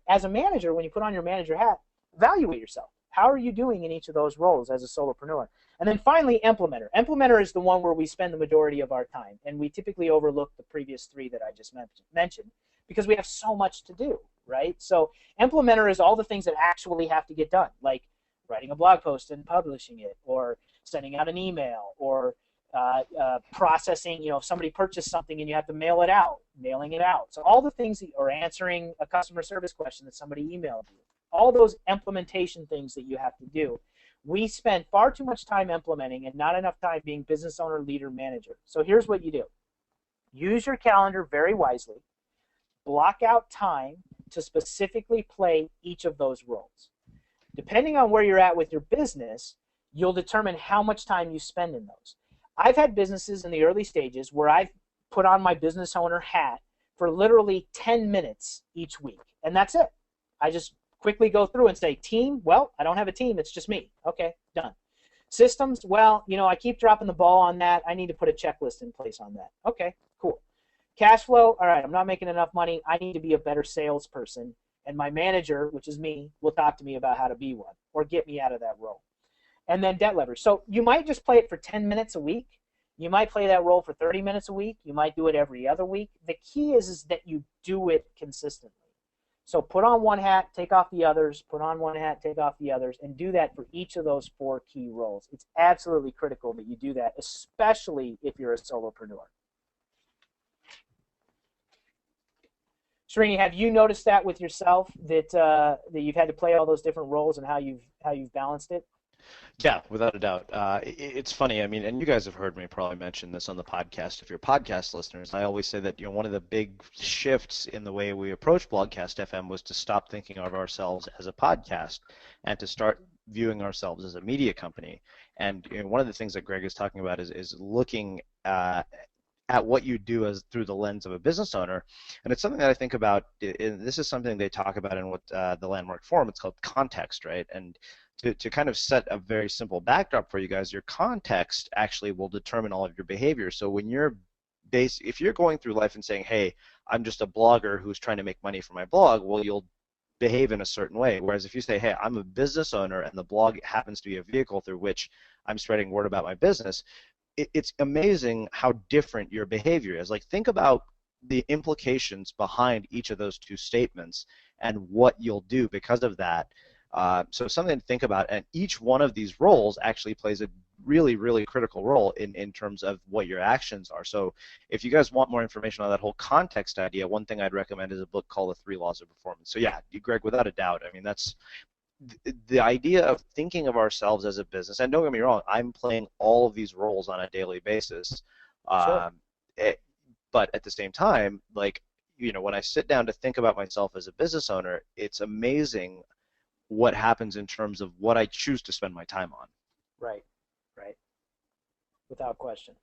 as a manager, when you put on your manager hat, evaluate yourself. How are you doing in each of those roles as a solopreneur? And then finally, implementer. Implementer is the one where we spend the majority of our time, and we typically overlook the previous 3 that I just mentioned because we have so much to do, right? So implementer is all the things that actually have to get done, like writing a blog post and publishing it, or sending out an email, or processing, if somebody purchased something and you have to mail it out, mailing it out. So all the things or answering a customer service question that somebody emailed you, all those implementation things that you have to do, we spend far too much time implementing and not enough time being business owner, leader, manager. So here's what you do. Use your calendar very wisely. Block out time to specifically play each of those roles. Depending on where you're at with your business, you'll determine how much time you spend in those. I've had businesses in the early stages where I've put on my business owner hat for literally 10 minutes each week, and that's it. I just quickly go through and say, team, well, I don't have a team, it's just me. Okay, done. Systems, well, I keep dropping the ball on that. I need to put a checklist in place on that. Okay, cool. Cash flow, all right, I'm not making enough money. I need to be a better salesperson, and my manager, which is me, will talk to me about how to be one or get me out of that role. And then debt leverage. So you might just play it for 10 minutes a week. You might play that role for 30 minutes a week. You might do it every other week. The key is that you do it consistently. So put on one hat, take off the others, put on one hat, take off the others, and do that for each of those 4 key roles. It's absolutely critical that you do that, especially if you're a solopreneur. Srini, have you noticed that with yourself, that that you've had to play all those different roles and how you've balanced it? Yeah, without a doubt. It's funny. I mean, and you guys have heard me probably mention this on the podcast. If you're podcast listeners, I always say that one of the big shifts in the way we approach Blogcast FM was to stop thinking of ourselves as a podcast and to start viewing ourselves as a media company. And one of the things that Greg is talking about is looking at what you do as through the lens of a business owner, and it's something that I think about. This is something they talk about in what the Landmark Forum. It's called context, right? And to kind of set a very simple backdrop for you guys, your context actually will determine all of your behavior. So when if you're going through life and saying, hey, I'm just a blogger who's trying to make money from my blog, well, you'll behave in a certain way. Whereas if you say, hey, I'm a business owner and the blog happens to be a vehicle through which I'm spreading word about my business, it's amazing how different your behavior is. Like, think about the implications behind each of those 2 statements and what you'll do because of that. So something to think about, and each one of these roles actually plays a really, really critical role in terms of what your actions are. So if you guys want more information on that whole context idea, one thing I'd recommend is a book called The 3 Laws of Performance. So yeah, Greg, without a doubt, I mean, that's the idea of thinking of ourselves as a business. And don't get me wrong, I'm playing all of these roles on a daily basis. Sure. But at the same time, like, when I sit down to think about myself as a business owner, it's amazing what happens in terms of what I choose to spend my time on. Right. Without question.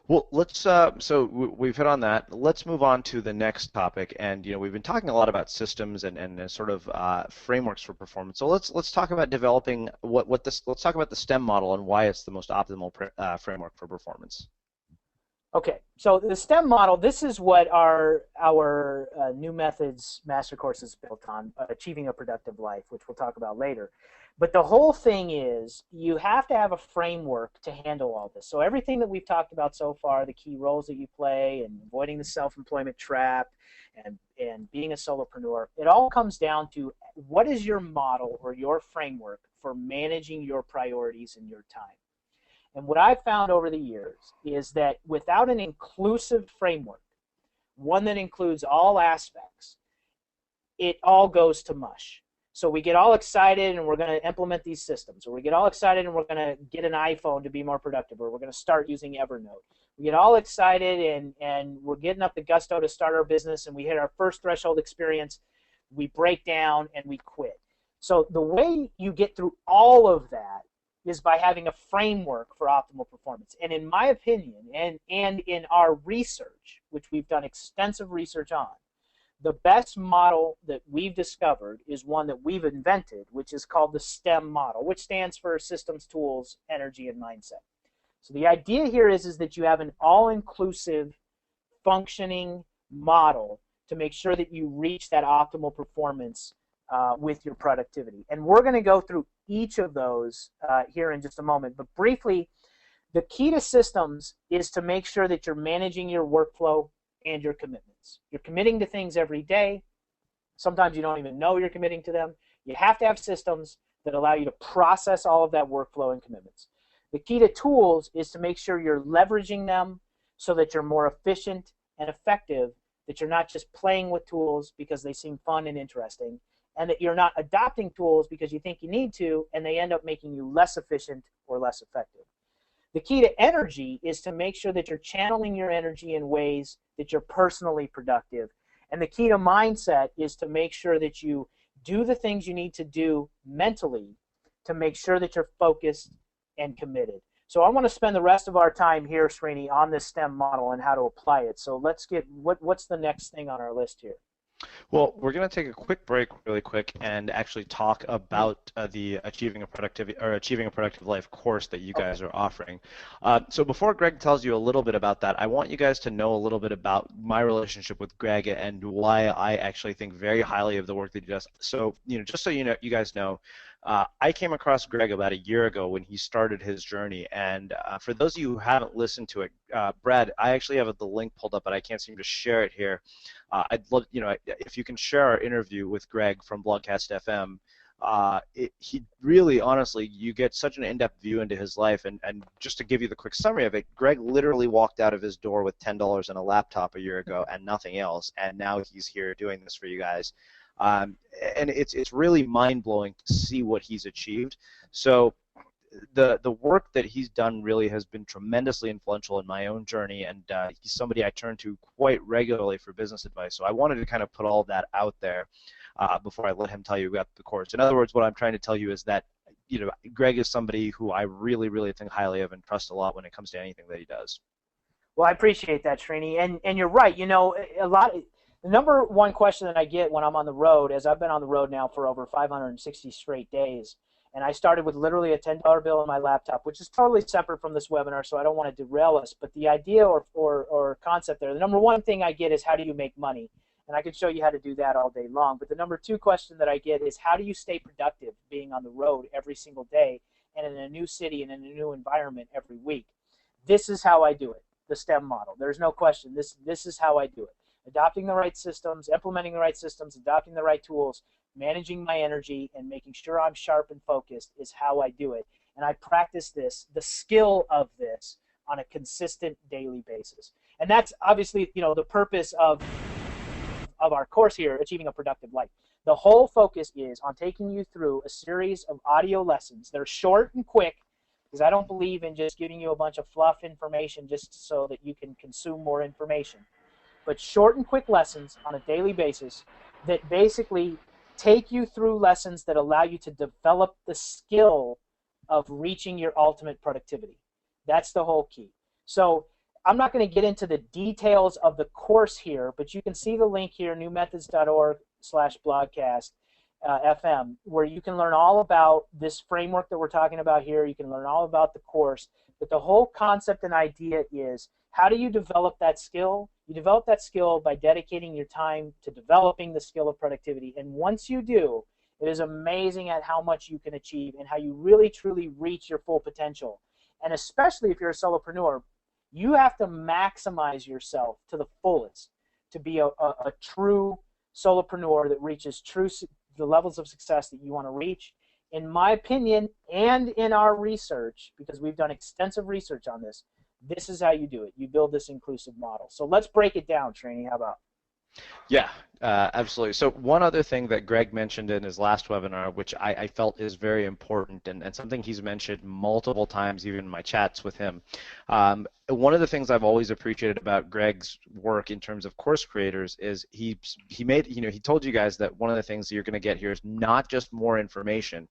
Well, let's so we've hit on that. Let's move on to the next topic, and we've been talking a lot about systems and sort of frameworks for performance. So let's talk about developing let's talk about the STEM model and why it's the most optimal framework for performance. Okay, so the STEM model, this is what our New Methods Master Course is built on, Achieving a Productive Life, which we'll talk about later. But the whole thing is you have to have a framework to handle all this. So everything that we've talked about so far, the key roles that you play and avoiding the self-employment trap and being a solopreneur, it all comes down to what is your model or your framework for managing your priorities and your time. And what I've found over the years is that without an inclusive framework, one that includes all aspects, it all goes to mush. So we get all excited and we're going to implement these systems, or we get all excited and we're going to get an iPhone to be more productive, or we're going to start using Evernote. We get all excited and we're getting up the gusto to start our business, and we hit our first threshold experience, we break down and we quit. So the way you get through all of that is by having a framework for optimal performance. And in my opinion, and in our research, which we've done extensive research on, the best model that we've discovered is one that we've invented, which is called the STEM model, which stands for Systems, Tools, Energy, and Mindset. So the idea here is that you have an all-inclusive, functioning model to make sure that you reach that optimal performance with your productivity. And we're going to go through each of those here in just a moment. But briefly, the key to systems is to make sure that you're managing your workflow and your commitments. You're committing to things every day. Sometimes you don't even know you're committing to them. You have to have systems that allow you to process all of that workflow and commitments. The key to tools is to make sure you're leveraging them so that you're more efficient and effective, that you're not just playing with tools because they seem fun and interesting, and that you're not adopting tools because you think you need to, and they end up making you less efficient or less effective. The key to energy is to make sure that you're channeling your energy in ways that you're personally productive. And the key to mindset is to make sure that you do the things you need to do mentally to make sure that you're focused and committed. So I want to spend the rest of our time here, Srini, on this STEM model and how to apply it. So let's get, what's the next thing on our list here? Well, we're going to take a quick break really quick and actually talk about the Achieving a Productive Life course that you guys are offering. So before Greg tells you a little bit about that, I want you guys to know a little bit about my relationship with Greg and why I actually think very highly of the work that he does. So, just so you guys know, I came across Greg about a year ago when he started his journey, and for those of you who haven't listened to it, Brad, I actually have the link pulled up, but I can't seem to share it here. I'd love, if you can share our interview with Greg from Blogcast FM. He really, honestly, you get such an in-depth view into his life, and just to give you the quick summary of it, Greg literally walked out of his door with $10 and a laptop a year ago and nothing else, and now he's here doing this for you guys. And it's really mind-blowing to see what he's achieved. So the work that he's done really has been tremendously influential in my own journey, and he's somebody I turn to quite regularly for business advice. So I wanted to kind of put all that out there before I let him tell you about the course. In other words, what I'm trying to tell you is that Greg is somebody who I really, really think highly of and trust a lot when it comes to anything that he does. Well, I appreciate that, Srini, and you're right. The number one question that I get when I'm on the road, as I've been on the road now for over 560 straight days, and I started with literally a $10 bill on my laptop, which is totally separate from this webinar, so I don't want to derail us. But the idea or concept there, the number one thing I get is, how do you make money? And I can show you how to do that all day long. But the number two question that I get is, how do you stay productive being on the road every single day and in a new city and in a new environment every week? This is how I do it, the STEM model. There's no question. This is how I do it. Adopting the right systems, implementing the right systems, adopting the right tools, managing my energy, and making sure I'm sharp and focused is how I do it. And I practice this, the skill of this, on a consistent daily basis. And that's obviously, the purpose of our course here, Achieving a Productive Life. The whole focus is on taking you through a series of audio lessons that are short and quick, because I don't believe in just giving you a bunch of fluff information just so that you can consume more information. But short and quick lessons on a daily basis that basically take you through lessons that allow you to develop the skill of reaching your ultimate productivity. That's the whole key. So I'm not going to get into the details of the course here, but you can see the link here, newmethods.org/blogcast FM, where you can learn all about this framework that we're talking about here. You can learn all about the course. But the whole concept and idea is, how do you develop that skill? You develop that skill by dedicating your time to developing the skill of productivity. And once you do, it is amazing at how much you can achieve and how you really, truly reach your full potential. And especially if you're a solopreneur, you have to maximize yourself to the fullest to be a true solopreneur that reaches the levels of success that you want to reach. In my opinion, and in our research, because we've done extensive research on this, this is how you do it. You build this inclusive model. So let's break it down, Srini. How about? Yeah, absolutely. So one other thing that Greg mentioned in his last webinar, which I felt is very important, and something he's mentioned multiple times, even in my chats with him. One of the things I've always appreciated about Greg's work in terms of course creators is he told you guys that one of the things that you're going to get here is not just more information,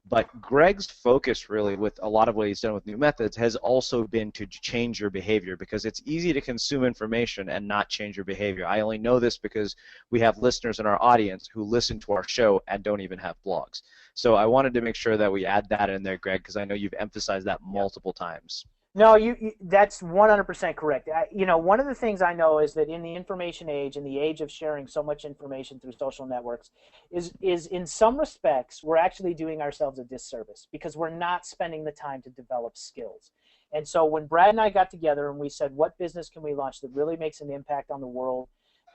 but Greg's focus really with a lot of what he's done with New Methods has also been to change your behavior, because it's easy to consume information and not change your behavior. I only know this because we have listeners in our audience who listen to our show and don't even have blogs. So I wanted to make sure that we add that in there, Greg, because I know you've emphasized that multiple times. No, that's 100% correct. One of the things I know is that in the information age, in the age of sharing so much information through social networks, is in some respects we're actually doing ourselves a disservice, because we're not spending the time to develop skills. And so when Brad and I got together and we said, what business can we launch that really makes an impact on the world,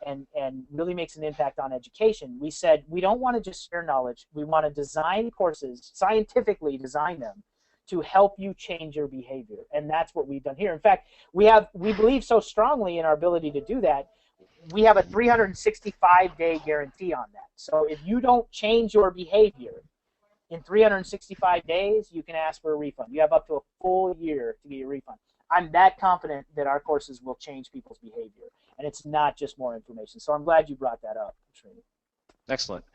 and really makes an impact on education, we said we don't want to just share knowledge. We want to design courses, scientifically design them to help you change your behavior. And that's what we've done here. In fact, we believe so strongly in our ability to do that. We have a 365-day guarantee on that. So if you don't change your behavior in 365 days, you can ask for a refund. You have up to a full year to get your refund. I'm that confident that our courses will change people's behavior, and it's not just more information. So I'm glad you brought that up, Srini. Excellent.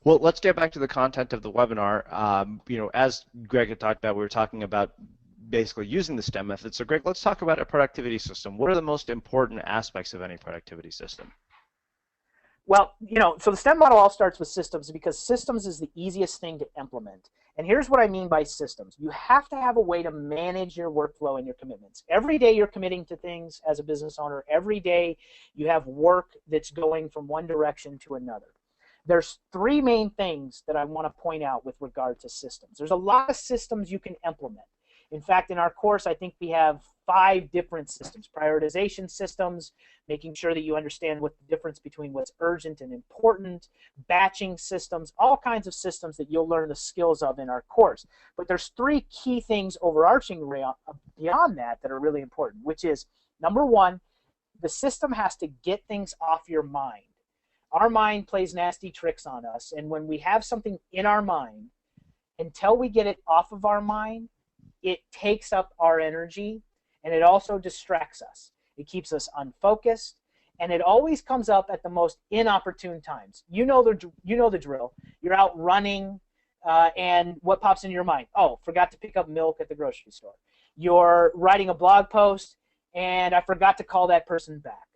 Well, let's get back to the content of the webinar. As Greg had talked about, we were talking about basically using the STEM method. So, Greg, let's talk about a productivity system. What are the most important aspects of any productivity system? Well, so the STEM model all starts with systems because systems is the easiest thing to implement. And here's what I mean by systems. You have to have a way to manage your workflow and your commitments. Every day you're committing to things as a business owner. Every day you have work that's going from one direction to another. There's three main things that I want to point out with regard to systems. There's a lot of systems you can implement. In fact, in our course, I think we have 5 different systems. Prioritization systems, making sure that you understand what the difference between what's urgent and important, batching systems, all kinds of systems that you'll learn the skills of in our course. But there's 3 key things overarching beyond that that are really important, which is, number 1, the system has to get things off your mind. Our mind plays nasty tricks on us, and when we have something in our mind, until we get it off of our mind, it takes up our energy, and it also distracts us. It keeps us unfocused, and it always comes up at the most inopportune times. You know the drill. You're out running, and what pops into your mind? Oh, forgot to pick up milk at the grocery store. You're writing a blog post, and I forgot to call that person back.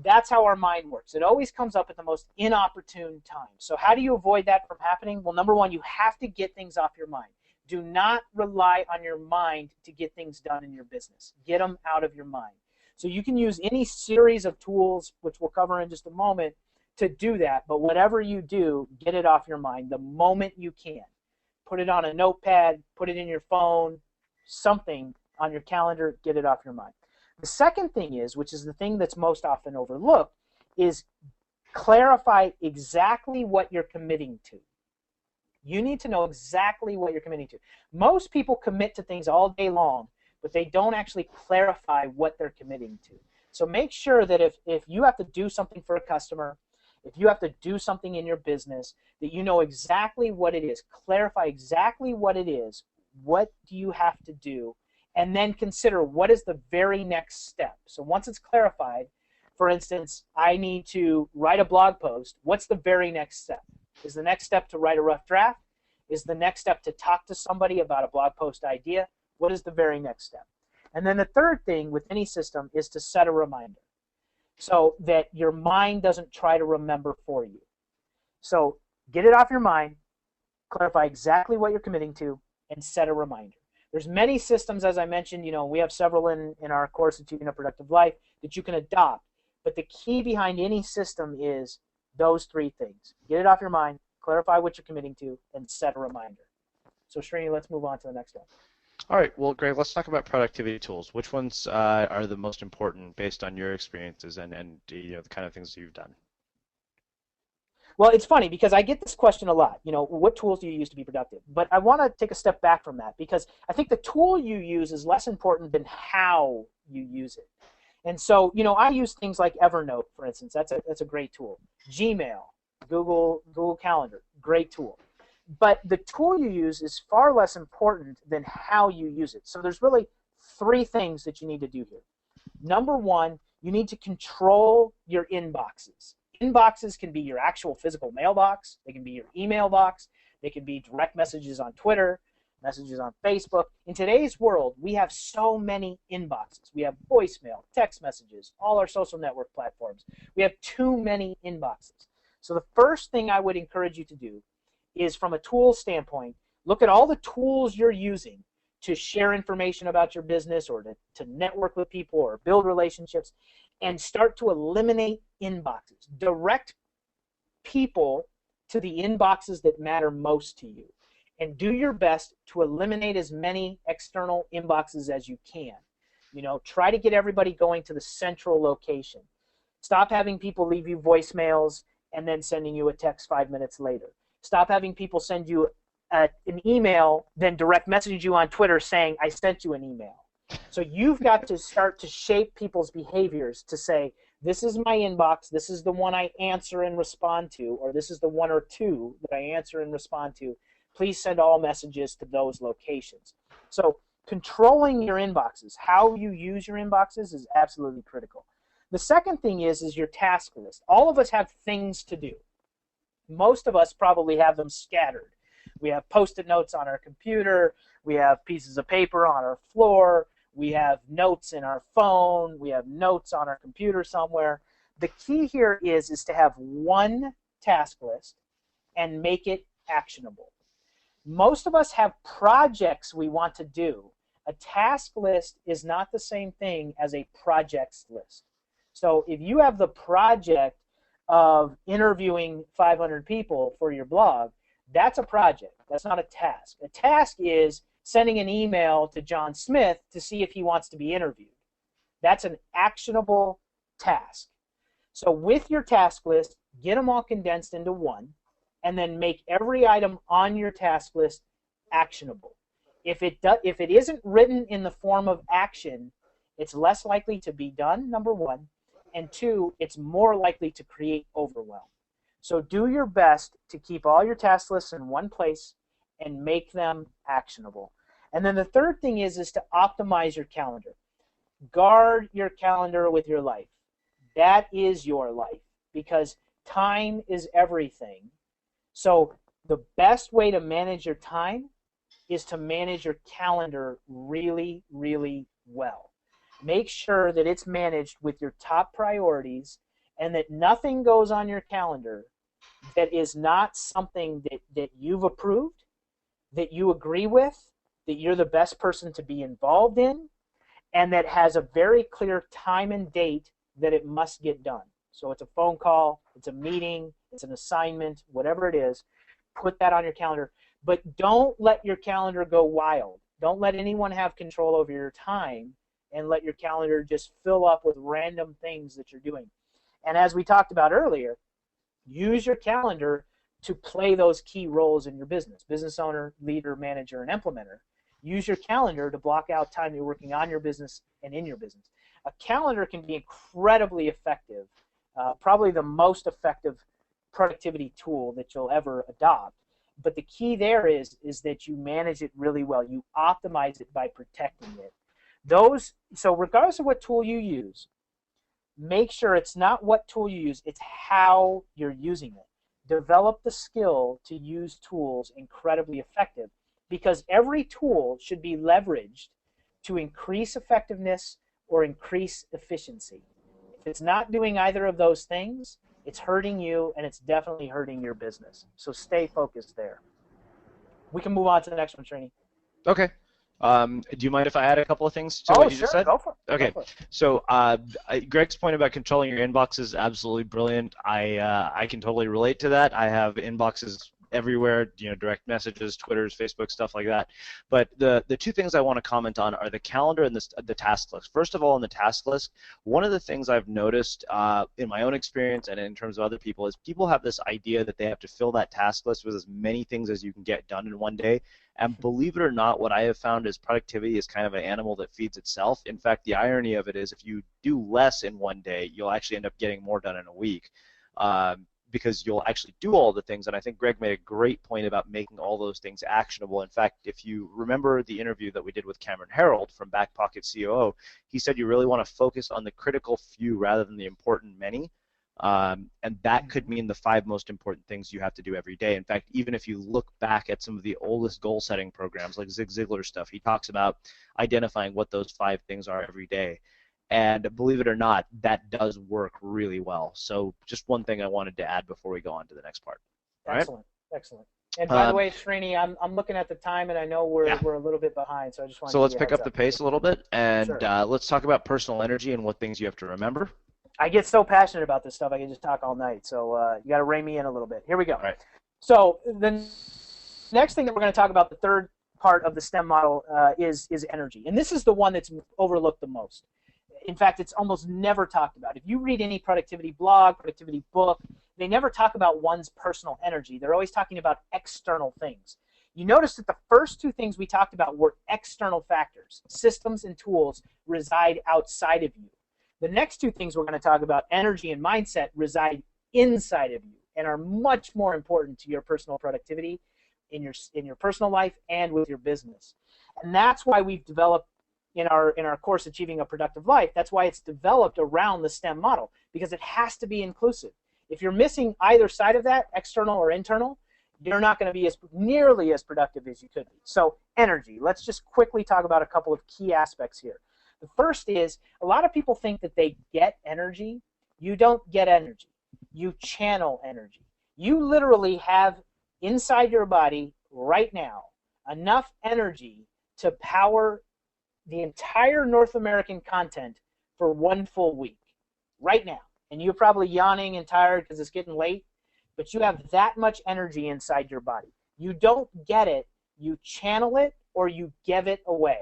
That's how our mind works. It always comes up at the most inopportune time. So how do you avoid that from happening? Well, number 1, you have to get things off your mind. Do not rely on your mind to get things done in your business. Get them out of your mind. So you can use any series of tools, which we'll cover in just a moment, to do that. But whatever you do, get it off your mind the moment you can. Put it on a notepad, put it in your phone, something on your calendar, get it off your mind. The second thing is, which is the thing that's most often overlooked, is clarify exactly what you're committing to. You need to know exactly what you're committing to. Most people commit to things all day long, but they don't actually clarify what they're committing to. So make sure that if you have to do something for a customer, if you have to do something in your business, that you know exactly what it is. Clarify exactly what it is. What do you have to do? And then consider what is the very next step. So once it's clarified, for instance, I need to write a blog post. What's the very next step? Is the next step to write a rough draft? Is the next step to talk to somebody about a blog post idea? What is the very next step? And then the third thing with any system is to set a reminder so that your mind doesn't try to remember for you. So get it off your mind, clarify exactly what you're committing to, and set a reminder. There's many systems, as I mentioned, we have several in our course, Achieving a Productive Life, that you can adopt. But the key behind any system is those 3 things. Get it off your mind, clarify what you're committing to, and set a reminder. So Srini, let's move on to the next one. All right, well, Greg, let's talk about productivity tools. Which ones are the most important based on your experiences and the kind of things you've done? Well, it's funny because I get this question a lot. What tools do you use to be productive? But I want to take a step back from that because I think the tool you use is less important than how you use it. And so, I use things like Evernote, for instance. That's a great tool. Gmail, Google Calendar, great tool. But the tool you use is far less important than how you use it. So there's really 3 things that you need to do here. Number 1, you need to control your inboxes. Inboxes can be your actual physical mailbox. They can be your email box. They can be direct messages on Twitter, messages on Facebook. In today's world, we have so many inboxes. We have voicemail, text messages, all our social network platforms. We have too many inboxes. So the first thing I would encourage you to do is, from a tool standpoint, look at all the tools you're using to share information about your business or to network with people or build relationships, and start to eliminate inboxes. Direct people to the inboxes that matter most to you, and do your best to eliminate as many external inboxes as you can. Try to get everybody going to the central location. Stop having people leave you voicemails and then sending you a text 5 minutes later. Stop having people send you an email, then direct message you on Twitter saying, I sent you an email. So you've got to start to shape people's behaviors to say, this is my inbox, this is the one I answer and respond to, or this is the one or two that I answer and respond to. Please send all messages to those locations. So controlling your inboxes, how you use your inboxes, is absolutely critical. The second thing is your task list. All of us have things to do. Most of us probably have them scattered. We have Post-it notes on our computer. We have pieces of paper on our floor. We have notes in our phone. We have notes on our computer somewhere. The key here is to have one task list and make it actionable. Most of us have projects we want to do. A task list is not the same thing as a projects list. So if you have the project of interviewing 500 people for your blog, that's a project. That's not a task. A task is sending an email to John Smith to see if he wants to be interviewed. That's an actionable task. So with your task list, get them all condensed into one, and then make every item on your task list actionable. If it isn't written in the form of action, it's less likely to be done, number one, and two, it's more likely to create overwhelm. So do your best to keep all your task lists in one place and make them actionable. And then the third thing is to optimize your calendar. Guard your calendar with your life. That is your life, because time is everything. So the best way to manage your time is to manage your calendar really, really well. Make sure that it's managed with your top priorities and that nothing goes on your calendar that is not something that you've approved, that you agree with, that you're the best person to be involved in, and that has a very clear time and date that it must get done. So it's a phone call, it's a meeting, it's an assignment, whatever it is, put that on your calendar. But don't let your calendar go wild. Don't let anyone have control over your time, and let your calendar just fill up with random things that you're doing. And as we talked about earlier, use your calendar to play those key roles in your business. Business owner, leader, manager, and implementer. Use your calendar to block out time you're working on your business and in your business. A calendar can be incredibly effective, probably the most effective productivity tool that you'll ever adopt. But the key there is that you manage it really well. You optimize it by protecting it. So regardless of what tool you use, make sure it's not what tool you use, it's how you're using it. Develop the skill to use tools incredibly effective, because every tool should be leveraged to increase effectiveness or increase efficiency. If it's not doing either of those things, it's hurting you, and it's definitely hurting your business. So stay focused there. We can move on to the next one, Srini. Okay. Do you mind if I add a couple of things to what you just said? Go for it. Okay. Go for it. So Greg's point about controlling your inbox is absolutely brilliant. I can totally relate to that. I have inboxes everywhere, direct messages, Twitters, Facebook, stuff like that. But the two things I want to comment on are the calendar and the task list. First of all, in the task list, one of the things I've noticed in my own experience and in terms of other people is people have this idea that they have to fill that task list with as many things as you can get done in one day. And believe it or not, what I have found is productivity is kind of an animal that feeds itself. In fact, the irony of it is if you do less in one day, you'll actually end up getting more done in a week. Because you'll actually do all the things, and I think Greg made a great point about making all those things actionable. In fact, if you remember the interview that we did with Cameron Harold from Back Pocket COO, he said you really want to focus on the critical few rather than the important many, and that could mean the 5 most important things you have to do every day. In fact, even if you look back at some of the oldest goal-setting programs, like Zig Ziglar stuff, he talks about identifying what those 5 things are every day. And believe it or not, that does work really well. So just one thing I wanted to add before we go on to the next part. All Excellent, right? excellent. And by the way, Srini, I'm looking at the time, and I know we're a little bit behind, so I just wanted to let's pick up the pace a little bit, and Sure. Let's talk about personal energy and what things you have to remember. I get so passionate about this stuff, I can just talk all night. So you got to rein me in a little bit. Here we go. All right. So the next thing that we're going to talk about, the third part of the STEM model, is energy, and this is the one that's overlooked the most. In fact, it's almost never talked about. If you read any productivity blog, productivity book, they never talk about one's personal energy. They're always talking about external things. You notice that the first two things we talked about were external factors. Systems and tools reside outside of you. The next two things we're going to talk about, energy and mindset, reside inside of you and are much more important to your personal productivity in your personal life and with your business. And that's why we've developed in our course, Achieving a Productive Life, that's why it's developed around the STEM model, because it has to be inclusive. If you're missing either side of that, external or internal, you're not going to be nearly as productive as you could be. So energy, let's just quickly talk about a couple of key aspects here. The first is, a lot of people think that they get energy. You don't get energy. You channel energy. You literally have inside your body right now enough energy to power the entire North American continent for one full week right now. And you're probably yawning and tired because it's getting late, but you have that much energy inside your body. You don't get it, you channel it, or you give it away.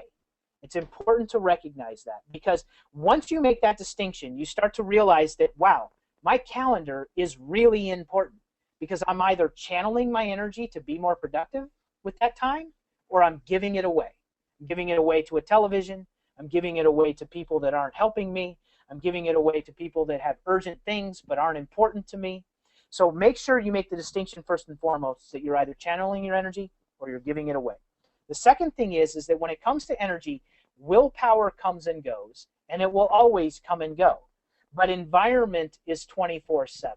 It's important to recognize that, because once you make that distinction, you start to realize that, wow, my calendar is really important, because I'm either channeling my energy to be more productive with that time, or I'm giving it away. I'm giving it away to a television. I'm giving it away to people that aren't helping me. I'm giving it away to people that have urgent things but aren't important to me. So make sure you make the distinction first and foremost that you're either channeling your energy or you're giving it away. The second thing is that when it comes to energy, willpower comes and goes, and it will always come and go. But environment is 24/7.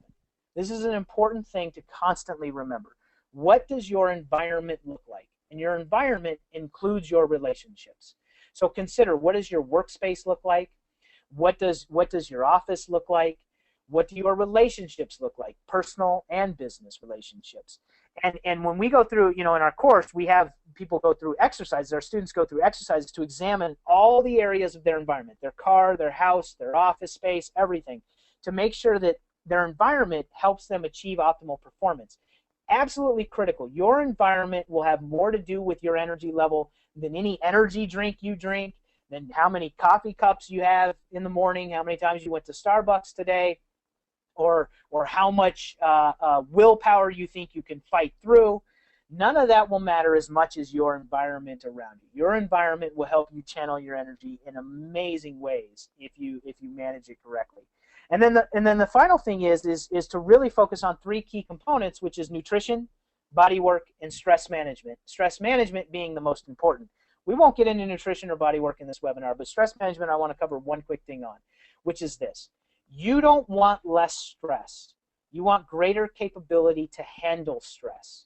This is an important thing to constantly remember. What does your environment look like? And your environment includes your relationships. So consider, what does your workspace look like? What does your office look like? What do your relationships look like? Personal and business relationships. And when we go through, in our course, we have people go through exercises. Our students go through exercises to examine all the areas of their environment, their car, their house, their office space, everything, to make sure that their environment helps them achieve optimal performance. Absolutely critical. Your environment will have more to do with your energy level than any energy drink you drink, than how many coffee cups you have in the morning, how many times you went to Starbucks today, or how much willpower you think you can fight through. None of that will matter as much as your environment around you. Your environment will help you channel your energy in amazing ways if you manage it correctly. And then the final thing is to really focus on three key components, which is nutrition, body work, and stress management. Stress management being the most important. We won't get into nutrition or body work in this webinar, but stress management I want to cover one quick thing on, which is this. You don't want less stress. You want greater capability to handle stress.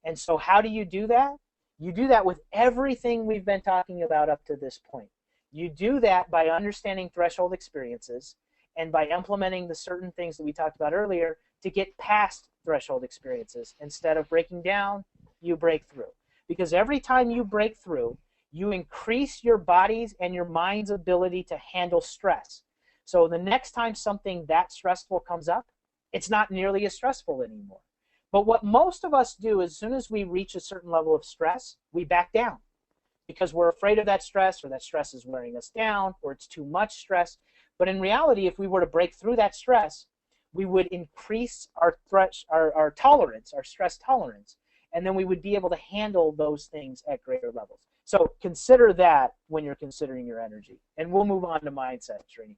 And so how do you do that? You do that with everything we've been talking about up to this point. You do that by understanding threshold experiences and by implementing the certain things that we talked about earlier to get past threshold experiences. Instead of breaking down, you break through. Because every time you break through, you increase your body's and your mind's ability to handle stress. So the next time something that stressful comes up, it's not nearly as stressful anymore. But what most of us do, as soon as we reach a certain level of stress, we back down because we're afraid of that stress, or that stress is wearing us down, or it's too much stress. But in reality, if we were to break through that stress, we would increase our tolerance, our stress tolerance, and then we would be able to handle those things at greater levels. So consider that when you're considering your energy. And we'll move on to mindset, Srini.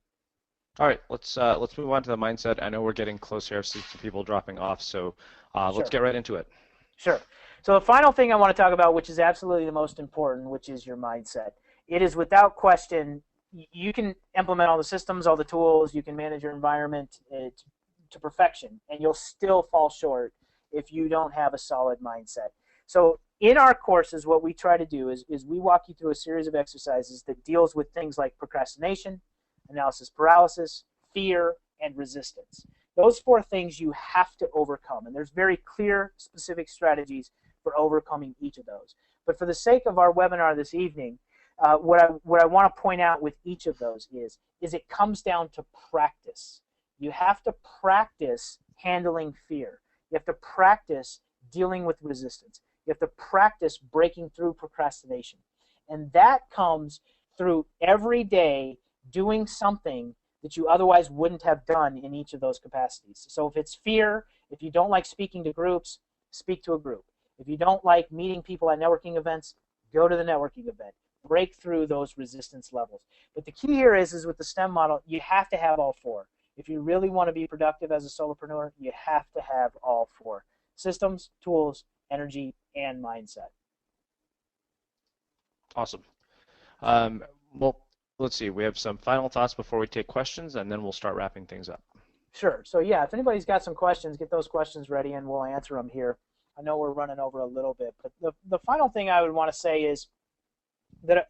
All right, let's move on to the mindset. I know we're getting close here. I see some people dropping off, so let's get right into it. Sure. So the final thing I want to talk about, which is absolutely the most important, which is your mindset. It is without question, you can implement all the systems, all the tools, you can manage your environment to perfection, and you'll still fall short if you don't have a solid mindset. So in our courses, what we try to do is we walk you through a series of exercises that deals with things like procrastination, analysis paralysis, fear, and resistance. Those four things you have to overcome, and there's very clear, specific strategies for overcoming each of those. But for the sake of our webinar this evening, what I want to point out with each of those is it comes down to practice. You have to practice handling fear. You have to practice dealing with resistance. You have to practice breaking through procrastination. And that comes through every day doing something that you otherwise wouldn't have done in each of those capacities. So if it's fear, if you don't like speaking to groups, speak to a group. If you don't like meeting people at networking events, go to the networking event. Break through those resistance levels. But the key here is with the STEM model, you have to have all four. If you really want to be productive as a solopreneur, you have to have all four: systems, tools, energy, and mindset. Awesome. Well, let's see. We have some final thoughts before we take questions, and then we'll start wrapping things up. Sure. So yeah, if anybody's got some questions, get those questions ready and we'll answer them here. I know we're running over a little bit, but the final thing I would want to say is that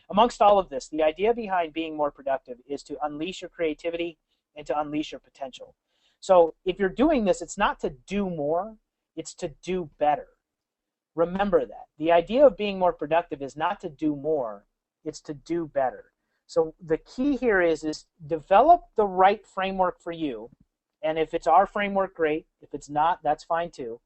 amongst all of this, the idea behind being more productive is to unleash your creativity and to unleash your potential. So if you're doing this, it's not to do more, it's to do better. Remember that. The idea of being more productive is not to do more, it's to do better. So the key here is develop the right framework for you. And if it's our framework, great. If it's not, that's fine too.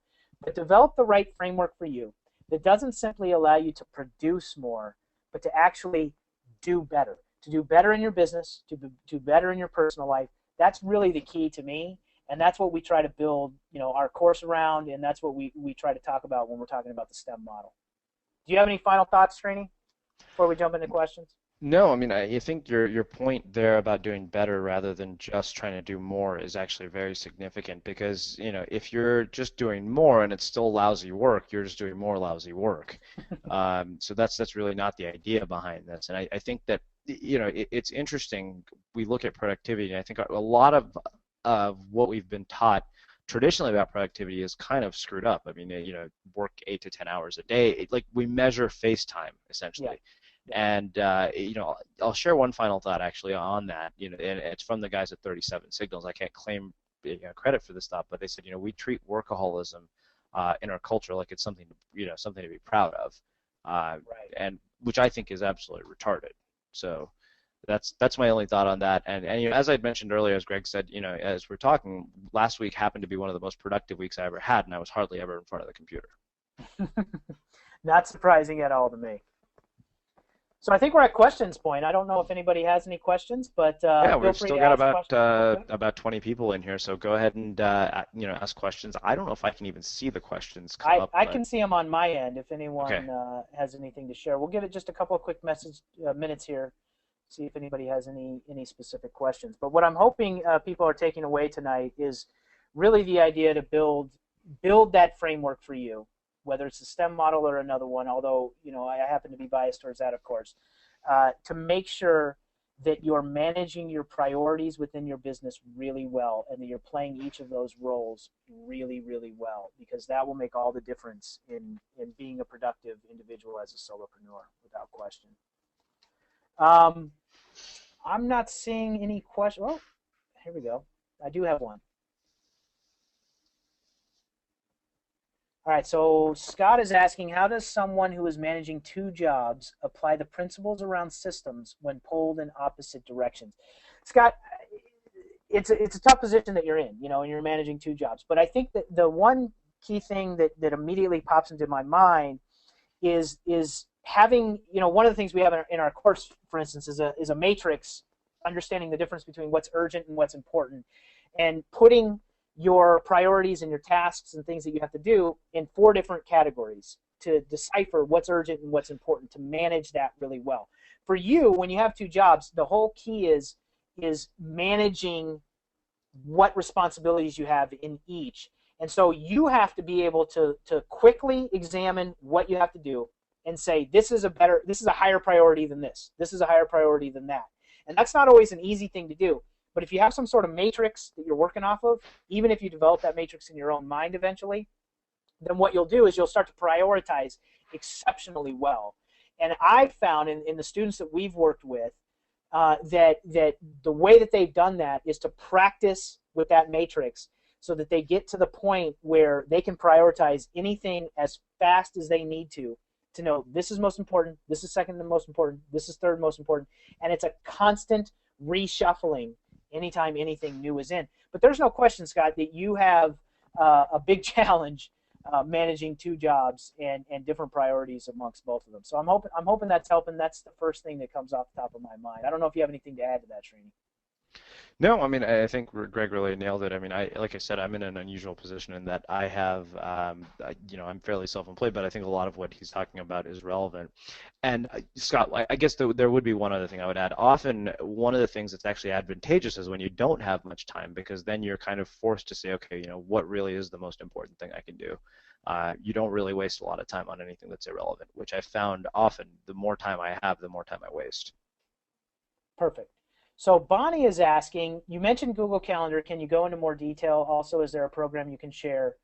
But develop the right framework for you that doesn't simply allow you to produce more, but to actually do better. To do better in your business, to do better in your personal life. That's really the key to me. And that's what we try to build, our course around, and that's what we try to talk about when we're talking about the STEM model. Do you have any final thoughts, Srini, before we jump into questions? No, I mean, I think your point there about doing better rather than just trying to do more is actually very significant because, if you're just doing more and it's still lousy work, you're just doing more lousy work. So that's really not the idea behind this. And I think that, it's interesting. We look at productivity, and I think a lot of what we've been taught traditionally about productivity is kind of screwed up. I mean, work 8 to 10 hours a day. Like we measure face time essentially. Yeah. And I'll share one final thought actually on that. And it's from the guys at 37 Signals. I can't claim credit for this stuff, but they said we treat workaholism in our culture like it's something something to be proud of, Right. and which I think is absolutely retarded. So that's my only thought on that. And as I mentioned earlier, as Greg said, as we're talking, last week happened to be one of the most productive weeks I ever had, and I was hardly ever in front of the computer. Not surprising at all to me. So I think we're at questions point. I don't know if anybody has any questions, but yeah, feel we've free still to got ask about 20 people in here, so go ahead and ask questions. I don't know if I can even see the questions come up. I can see them on my end if anyone Okay. has anything to share. We'll give it just a couple of quick minutes here, see if anybody has any specific questions. But what I'm hoping people are taking away tonight is really the idea to build that framework for you, whether it's the STEM model or another one, although I happen to be biased towards that, of course, to make sure that you're managing your priorities within your business really well and that you're playing each of those roles really, really well, because that will make all the difference in being a productive individual as a solopreneur, without question. I'm not seeing any questions. Oh, here we go. I do have one. All right, so Scott is asking, how does someone who is managing 2 jobs apply the principles around systems when pulled in opposite directions? Scott, it's a tough position that you're in, and you're managing 2 jobs. But I think that the one key thing that immediately pops into my mind is having, one of the things we have in our course, for instance, is a matrix, understanding the difference between what's urgent and what's important, and putting your priorities and your tasks and things that you have to do in 4 different categories to decipher what's urgent and what's important, to manage that really well. For you, when you have 2 jobs, the whole key is managing what responsibilities you have in each. And so you have to be able to quickly examine what you have to do and say, this is a higher priority than this. This is a higher priority than that. And that's not always an easy thing to do. But if you have some sort of matrix that you're working off of, even if you develop that matrix in your own mind eventually, then what you'll do is you'll start to prioritize exceptionally well. And I've found in the students that we've worked with that the way that they've done that is to practice with that matrix so that they get to the point where they can prioritize anything as fast as they need to know this is most important, this is second to most important, this is third most important. And it's a constant reshuffling anytime anything new is in. But there's no question, Scott, that you have a big challenge managing two jobs and different priorities amongst both of them. So I'm hoping that's helping. That's the first thing that comes off the top of my mind. I don't know if you have anything to add to that, Srini. No, I mean, I think Greg really nailed it. I mean, like I said, I'm in an unusual position in that I have, I'm fairly self-employed, but I think a lot of what he's talking about is relevant. And Scott, I guess there would be one other thing I would add. Often, one of the things that's actually advantageous is when you don't have much time, because then you're kind of forced to say, okay, what really is the most important thing I can do? You don't really waste a lot of time on anything that's irrelevant, which I found often the more time I have, the more time I waste. Perfect. So Bonnie is asking, you mentioned Google Calendar. Can you go into more detail? Also, is there a program you can share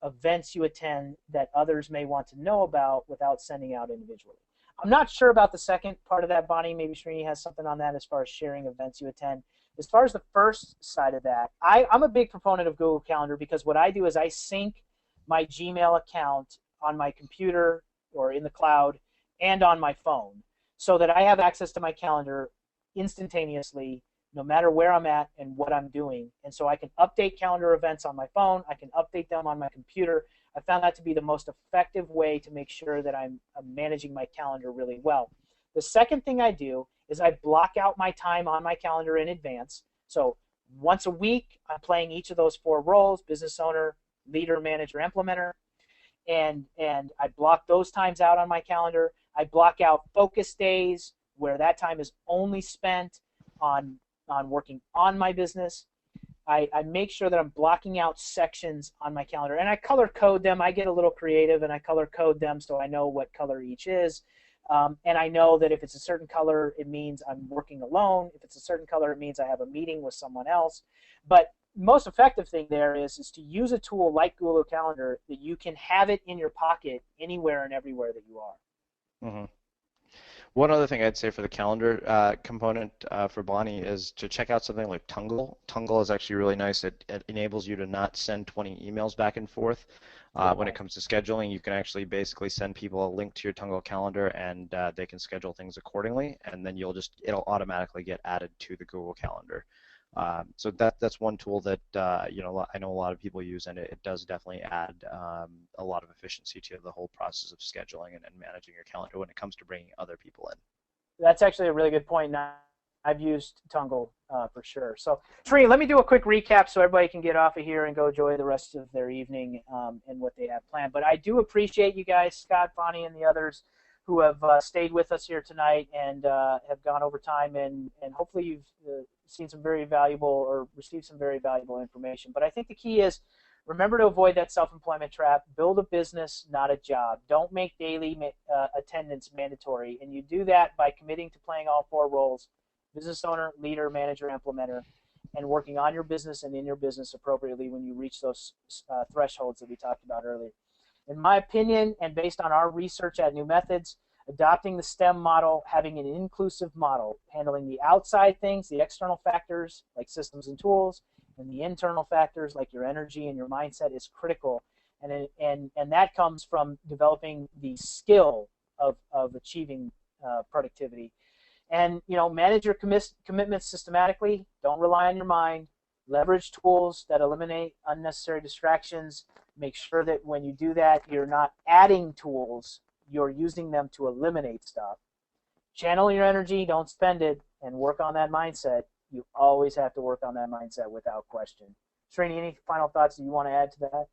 events you attend that others may want to know about without sending out individually? I'm not sure about the second part of that, Bonnie. Maybe Srini has something on that as far as sharing events you attend. As far as the first side of that, I'm a big proponent of Google Calendar because what I do is I sync my Gmail account on my computer or in the cloud and on my phone so that I have access to my calendar instantaneously no matter where I'm at and what I'm doing. And so I can update calendar events on my phone. I can update them on my computer. I found that to be the most effective way to make sure that I'm managing my calendar really well. The second thing I do is I block out my time on my calendar in advance. So once a week, I'm playing each of those four roles: business owner, leader, manager, implementer. And I block those times out on my calendar. I block out focus days where that time is only spent on working on my business. I make sure that I'm blocking out sections on my calendar, and I color code them. I get a little creative, and I color code them so I know what color each is. And I know that if it's a certain color, it means I'm working alone. If it's a certain color, it means I have a meeting with someone else. But most effective thing there is to use a tool like Google Calendar that you can have it in your pocket anywhere and everywhere that you are. Mm-hmm. One other thing I'd say for the calendar component for Bonnie is to check out something like Tungle. Tungle is actually really nice. It enables you to not send 20 emails back and forth. When it comes to scheduling, you can actually basically send people a link to your Tungle calendar, and they can schedule things accordingly, and then it'll automatically get added to the Google Calendar. So that's one tool that I know a lot of people use, and it does definitely add a lot of efficiency to the whole process of scheduling and managing your calendar when it comes to bringing other people in. That's actually a really good point. I've used Tungle for sure. So, Srini, let me do a quick recap so everybody can get off of here and go enjoy the rest of their evening and what they have planned. But I do appreciate you guys, Scott, Bonnie, and the others who have stayed with us here tonight and have gone over time, and hopefully you've seen some very valuable or received some very valuable information. But I think the key is remember to avoid that self-employment trap. Build a business, not a job. Don't make daily attendance mandatory, and you do that by committing to playing all four roles: business owner, leader, manager, implementer, and working on your business and in your business appropriately when you reach those thresholds that we talked about earlier. In my opinion, and based on our research at New Methods, adopting the STEM model, having an inclusive model, handling the outside things, the external factors like systems and tools, and the internal factors like your energy and your mindset is critical. And that comes from developing the skill of achieving productivity. And manage your commitments systematically. Don't rely on your mind. Leverage tools that eliminate unnecessary distractions. Make sure that when you do that, you're not adding tools, you're using them to eliminate stuff. Channel your energy, don't spend it, and work on that mindset. You always have to work on that mindset without question. Srini, any final thoughts that you want to add to that?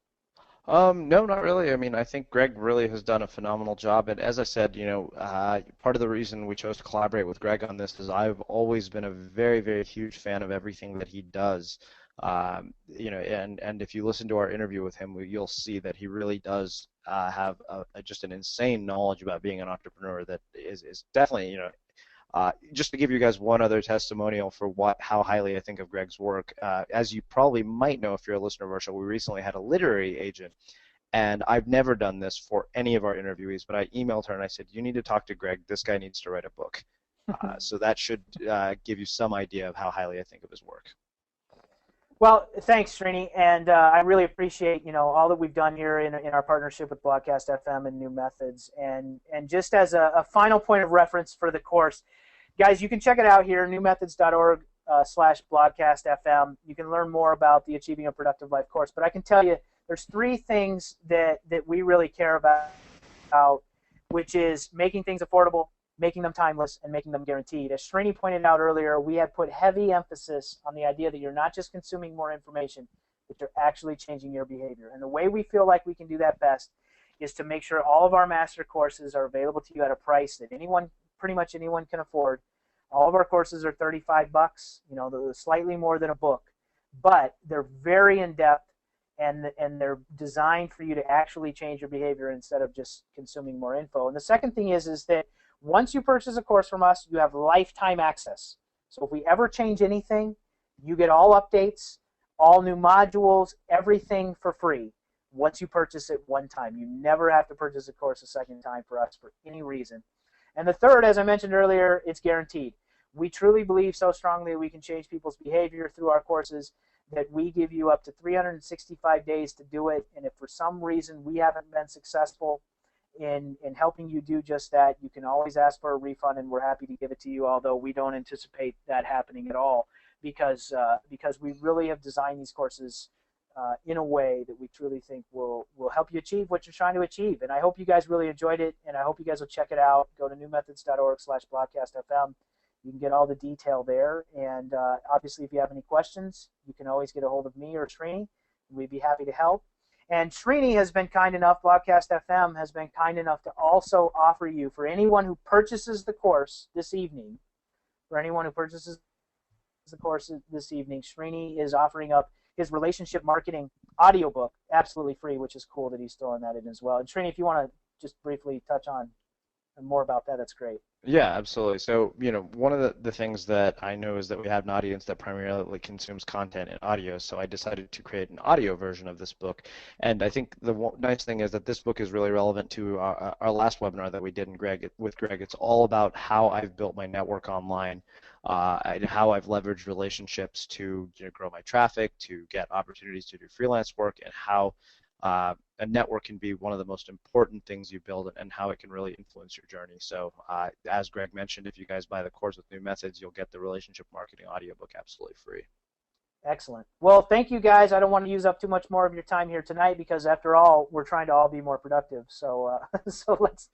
No, not really. I mean, I think Greg really has done a phenomenal job. And as I said, part of the reason we chose to collaborate with Greg on this is I've always been a very, very huge fan of everything that he does. And if you listen to our interview with him, you'll see that he really does have just an insane knowledge about being an entrepreneur that is definitely, just to give you guys one other testimonial for how highly I think of Greg's work. As you probably might know if you're a listener of our show, we recently had a literary agent, and I've never done this for any of our interviewees, but I emailed her and I said, you need to talk to Greg. This guy needs to write a book. So that should give you some idea of how highly I think of his work. Well, thanks, Srini, and I really appreciate all that we've done here in our partnership with Broadcast FM and New Methods. And just as a final point of reference for the course, guys, you can check it out here, newmethods.org/broadcast FM. You can learn more about the Achieving a Productive Life course. But I can tell you there's three things that we really care about, which is making things affordable, making them timeless, and making them guaranteed. As Srini pointed out earlier, we have put heavy emphasis on the idea that you're not just consuming more information, but you're actually changing your behavior. And the way we feel like we can do that best is to make sure all of our master courses are available to you at a price that anyone, pretty much anyone, can afford. All of our courses are $35, slightly more than a book, but they're very in depth, and they're designed for you to actually change your behavior instead of just consuming more info. And the second thing is that once you purchase a course from us, you have lifetime access. So if we ever change anything, you get all updates, all new modules, everything for free once you purchase it one time. You never have to purchase a course a second time for us for any reason. And the third, as I mentioned earlier, it's guaranteed. We truly believe so strongly we can change people's behavior through our courses that we give you up to 365 days to do it. And if for some reason we haven't been successful in helping you do just that, you can always ask for a refund, and we're happy to give it to you, although we don't anticipate that happening at all, because we really have designed these courses in a way that we truly think will help you achieve what you're trying to achieve. And I hope you guys really enjoyed it, and I hope you guys will check it out. Go to newmethods.org/blogcastfm. You can get all the detail there. And obviously, if you have any questions, you can always get a hold of me or Srini. We'd be happy to help. And Srini has been kind enough, Blogcast FM has been kind enough to also offer you, for anyone who purchases the course this evening, Srini is offering up his relationship marketing audiobook absolutely free, which is cool that he's throwing that in as well. And Srini, if you want to just briefly touch on more about that, that's great. Yeah, absolutely. So, one of the things that I know is that we have an audience that primarily consumes content in audio. So I decided to create an audio version of this book. And I think the nice thing is that this book is really relevant to our last webinar that we did with Greg. It's all about how I've built my network online, and how I've leveraged relationships to grow my traffic, to get opportunities to do freelance work, and how a network can be one of the most important things you build, and how it can really influence your journey. So as Greg mentioned, if you guys buy the course with New Methods, you'll get the relationship marketing audiobook absolutely free. Excellent. Well, thank you guys. I don't want to use up too much more of your time here tonight, because after all, we're trying to all be more productive. So so let's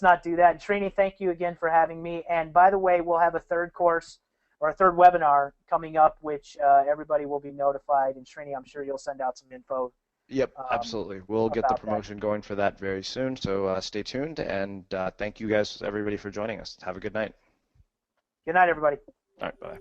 not do that. And Srini, thank you again for having me. And by the way, we'll have a third course or a third webinar coming up, which everybody will be notified. And Srini, I'm sure you'll send out some info. Yep, absolutely. We'll get the promotion going for that very soon, so stay tuned, and thank you guys, everybody, for joining us. Have a good night. Good night, everybody. All right, bye.